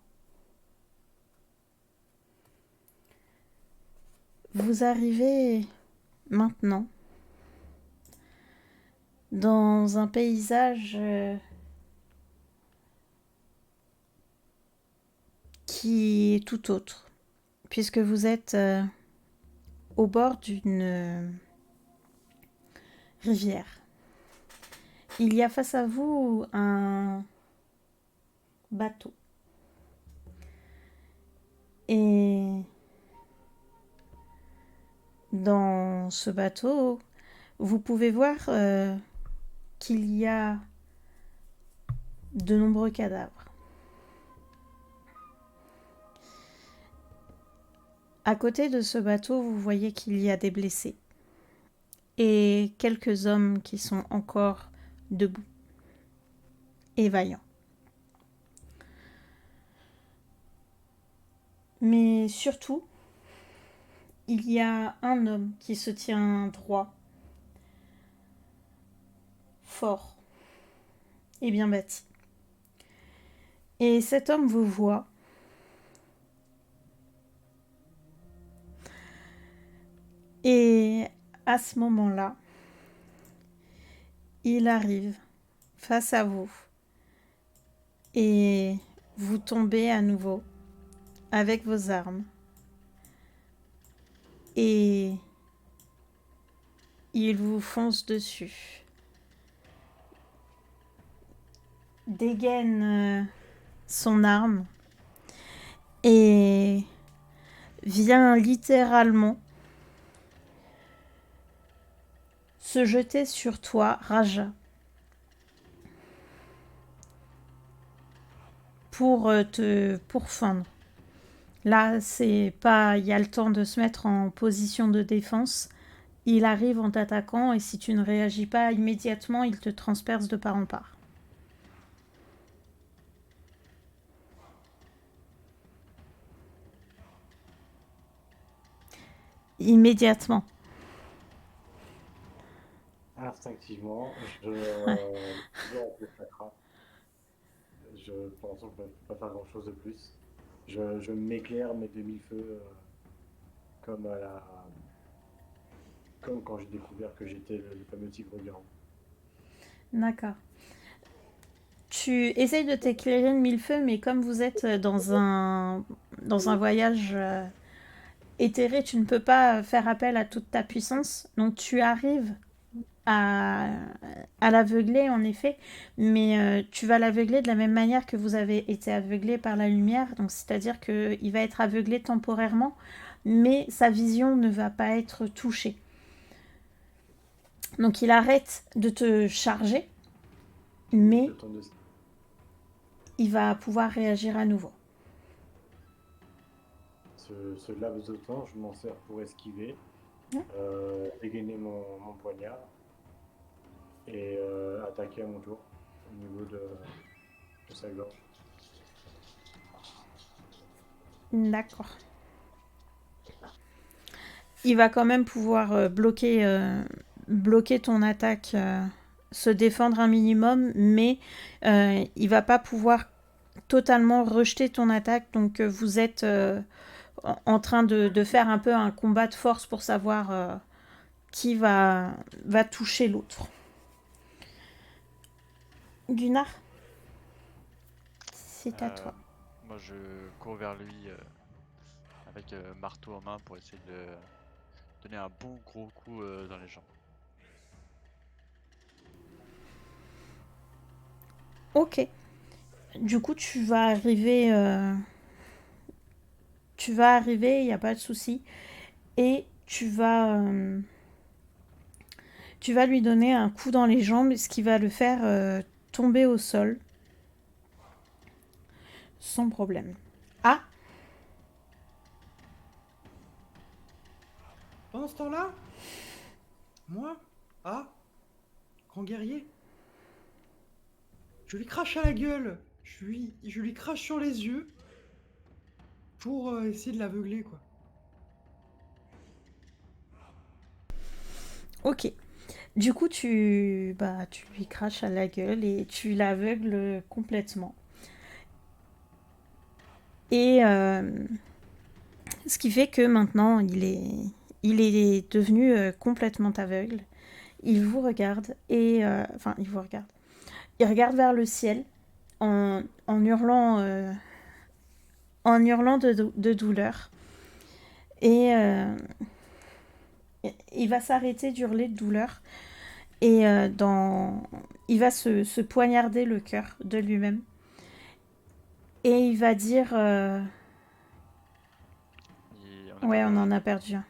Vous arrivez maintenant dans un paysage qui est tout autre, puisque vous êtes au bord d'une rivière. Il y a face à vous un bateau. Et dans ce bateau, vous pouvez voir qu'il y a de nombreux cadavres. À côté de ce bateau, vous voyez qu'il y a des blessés et quelques hommes qui sont encore debout et vaillants. Mais surtout, il y a un homme qui se tient droit, fort et bien bâti. Et cet homme vous voit. Et à ce moment-là, il arrive face à vous et vous tombez à nouveau avec vos armes. Et il vous fonce dessus. dégaine son arme et vient littéralement se jeter sur toi, Raja, pour te pourfendre. Là, c'est pas, il y a le temps de se mettre en position de défense. Il arrive en t'attaquant et si tu ne réagis pas immédiatement, il te transperce de part en part. Immédiatement. Instinctivement, je Ouais. vais appeler Chakra. Je pense qu'on ne peut pas faire grand-chose de plus. Je m'éclaire mes demi-feux comme à la... comme quand j'ai découvert que j'étais le fameux tigre géant. D'accord. Tu essayes de t'éclairer de mille feux, mais comme vous êtes dans un voyage éthéré, tu ne peux pas faire appel à toute ta puissance. Donc tu arrives à, à l'aveugler, en effet, mais tu vas l'aveugler de la même manière que vous avez été aveuglé par la lumière. Donc c'est-à-dire qu'il va être aveuglé temporairement, mais sa vision ne va pas être touchée. Donc il arrête de te charger, mais Le temps de... il va pouvoir réagir à nouveau. ce laps de temps, je m'en sers pour esquiver, Ouais. dégainer mon poignard et attaquer à mon tour au niveau de sa gorge. D'accord. Il va quand même pouvoir bloquer ton attaque, se défendre un minimum, mais il va pas pouvoir totalement rejeter ton attaque. Donc vous êtes en train de faire un peu un combat de force pour savoir qui va toucher l'autre. Gunnar, c'est à toi. Moi, je cours vers lui avec marteau en main pour essayer de le donner un bon gros coup dans les jambes. Ok. Du coup, tu vas arriver, il n'y a pas de souci. Et tu vas lui donner un coup dans les jambes, ce qui va le faire tomber au sol. Sans problème. Ah, Pendant ce temps-là, moi, grand guerrier, je lui crache à la gueule. Je lui crache sur les yeux pour essayer de l'aveugler, quoi. ok. Du coup, tu lui craches à la gueule et tu l'aveugles complètement. Et ce qui fait que maintenant, il est devenu complètement aveugle. Il vous regarde et... Enfin, il vous regarde. Il regarde vers le ciel en hurlant, de douleur. Et il va s'arrêter d'hurler de douleur. Et il va se poignarder le cœur de lui-même. Et il va dire... Ouais, on en a perdu un.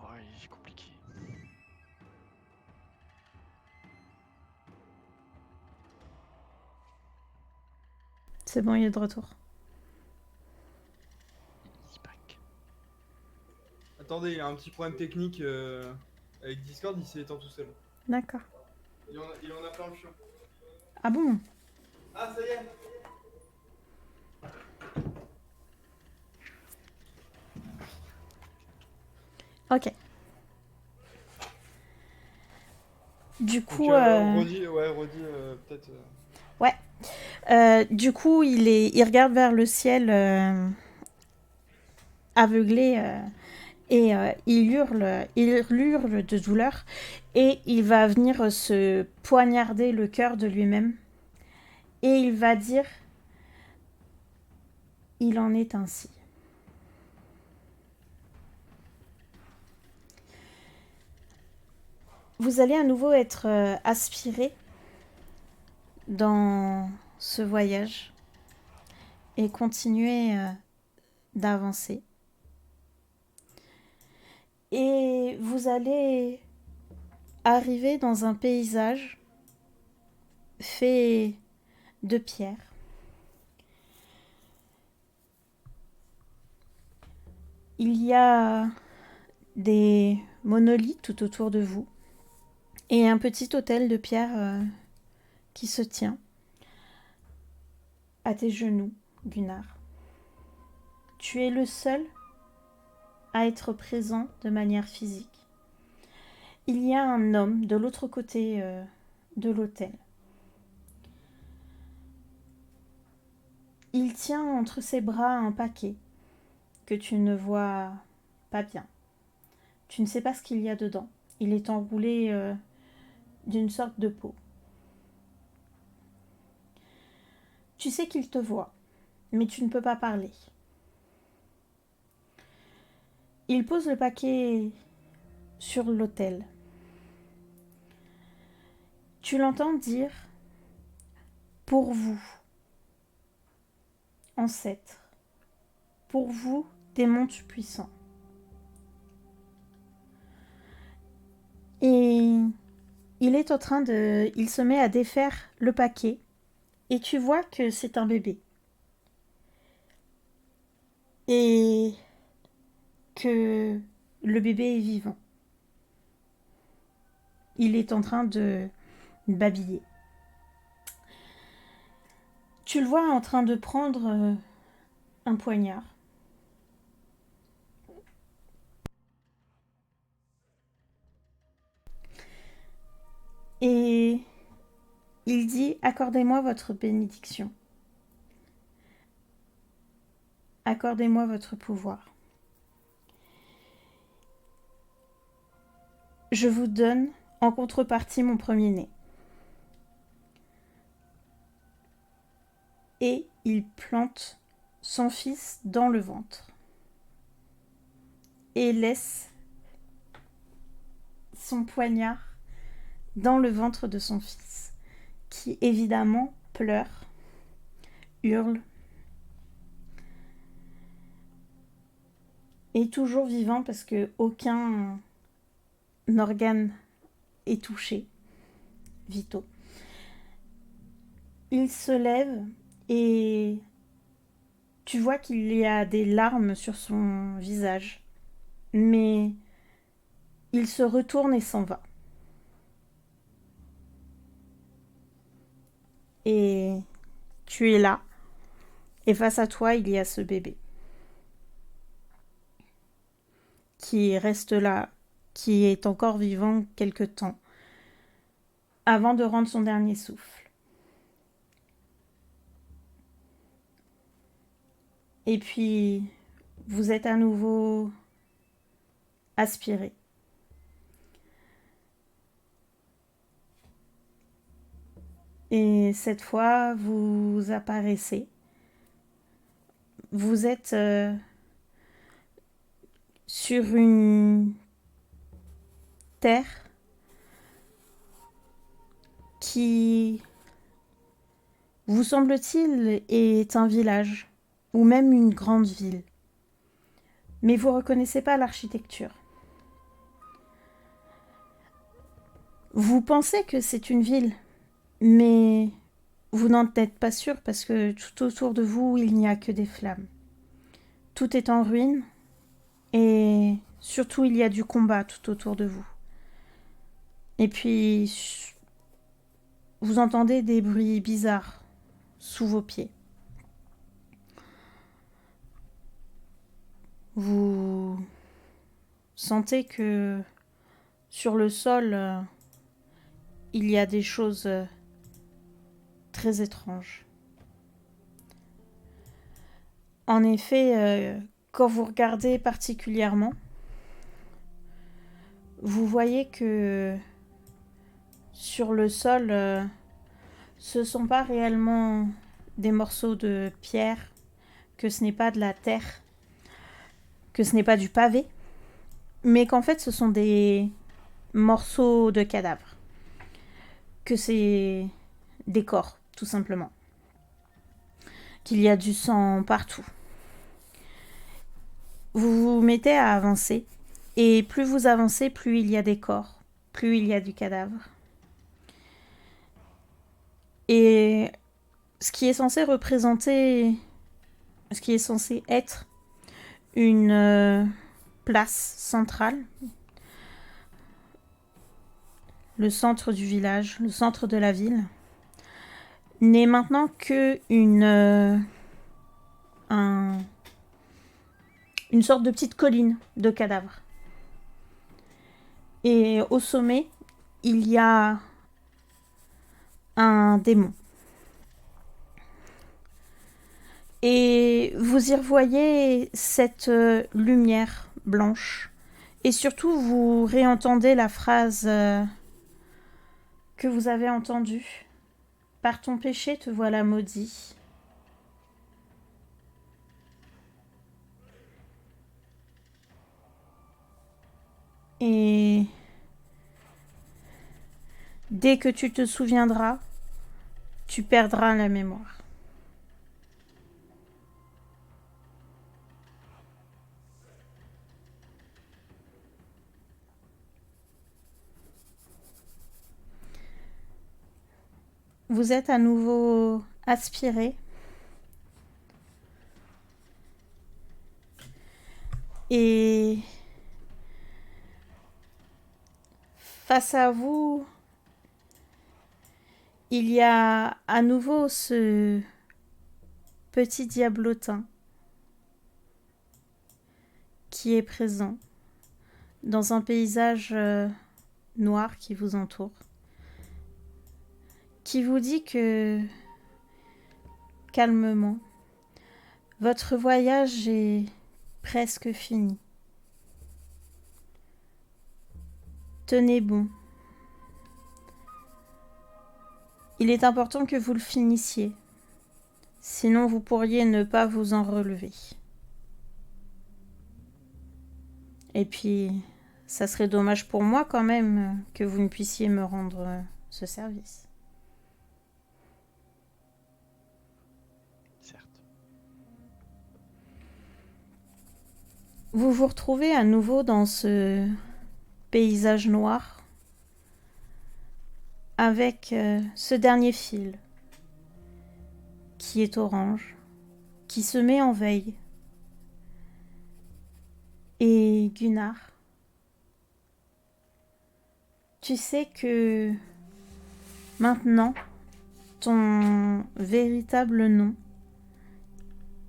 Ouais, c'est compliqué. C'est bon, il est de retour. He's back. Attendez, il y a un petit problème technique avec Discord, il s'est éteint tout seul. D'accord. Il en a plein le fion. Ah bon? Ah, ça y est. Ok. Du coup... Redis peut-être. Du coup, il regarde vers le ciel aveuglé et il hurle de douleur et il va venir se poignarder le cœur de lui-même et il va dire il en est ainsi. Vous allez à nouveau être aspiré dans ce voyage et continuer d'avancer. Et vous allez arriver dans un paysage fait de pierre. Il y a des monolithes tout autour de vous et un petit autel de pierre qui se tient à tes genoux, Gunnar. Tu es le seul à être présent de manière physique. Il y a un homme de l'autre côté de l'autel. Il tient entre ses bras un paquet que tu ne vois pas bien. Tu ne sais pas ce qu'il y a dedans. Il est enroulé d'une sorte de peau. Tu sais qu'il te voit, mais tu ne peux pas parler. Il pose le paquet sur l'autel. Tu l'entends dire « Pour vous, ancêtres, pour vous, démons puissants. » Et il est en train de... Il se met à défaire le paquet et tu vois que c'est un bébé. Et que le bébé est vivant. Il est en train de babiller. Tu le vois en train de prendre un poignard. Et il dit « Accordez-moi votre bénédiction. Accordez-moi votre pouvoir. Je vous donne en contrepartie mon premier-né. » Et il plante son fils dans le ventre et laisse son poignard dans le ventre de son fils, qui évidemment pleure, hurle, est toujours vivant parce que aucun organe est touché, vitaux. Il se lève et tu vois qu'il y a des larmes sur son visage, mais il se retourne et s'en va. Et tu es là, et face à toi, il y a ce bébé qui reste là, qui est encore vivant quelque temps, avant de rendre son dernier souffle. Et puis, vous êtes à nouveau aspiré. Et cette fois, vous apparaissez. Vous êtes sur une terre qui, vous semble-t-il, est un village ou même une grande ville. Mais vous ne reconnaissez pas l'architecture. Vous pensez que c'est une ville, mais vous n'en êtes pas sûr parce que tout autour de vous, il n'y a que des flammes. Tout est en ruine et surtout, il y a du combat tout autour de vous. Et puis, vous entendez des bruits bizarres sous vos pieds. Vous sentez que sur le sol, il y a des choses très étranges. En effet, quand vous regardez particulièrement, vous voyez que sur le sol, ce ne sont pas réellement des morceaux de pierre, que ce n'est pas de la terre, que ce n'est pas du pavé, mais qu'en fait ce sont des morceaux de cadavres, que c'est des corps, tout simplement. Qu'il y a du sang partout. Vous vous mettez à avancer, et plus vous avancez, plus il y a des corps, plus il y a du cadavre. Et ce qui est censé représenter, ce qui est censé être une place centrale, le centre du village, le centre de la ville, n'est maintenant que une sorte de petite colline de cadavres. Et au sommet, il y a un démon. Et vous y revoyez cette lumière blanche. Et surtout, vous réentendez la phrase que vous avez entendue. Par ton péché, te voilà maudit. Et dès que tu te souviendras, tu perdras la mémoire. Vous êtes à nouveau aspiré. Et face à vous, il y a à nouveau ce petit diablotin qui est présent dans un paysage noir qui vous entoure, qui vous dit que, calmement, votre voyage est presque fini. Tenez bon. Il est important que vous le finissiez, sinon vous pourriez ne pas vous en relever. Et puis, ça serait dommage pour moi quand même que vous ne puissiez me rendre ce service. Certes. Vous vous retrouvez à nouveau dans ce paysage noir avec ce dernier fil qui est orange, qui se met en veille. Et Gunnar, tu sais que maintenant, ton véritable nom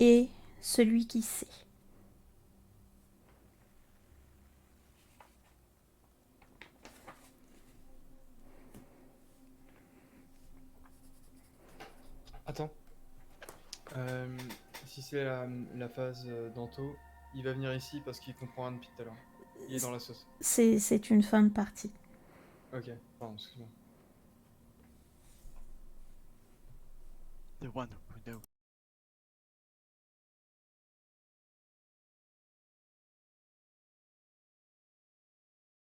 est celui qui sait. Attends. Si c'est la phase d'Anto, il va venir ici parce qu'il comprend rien depuis tout à l'heure. Il est dans la sauce. C'est une fin de partie. Ok, pardon, excuse-moi. The one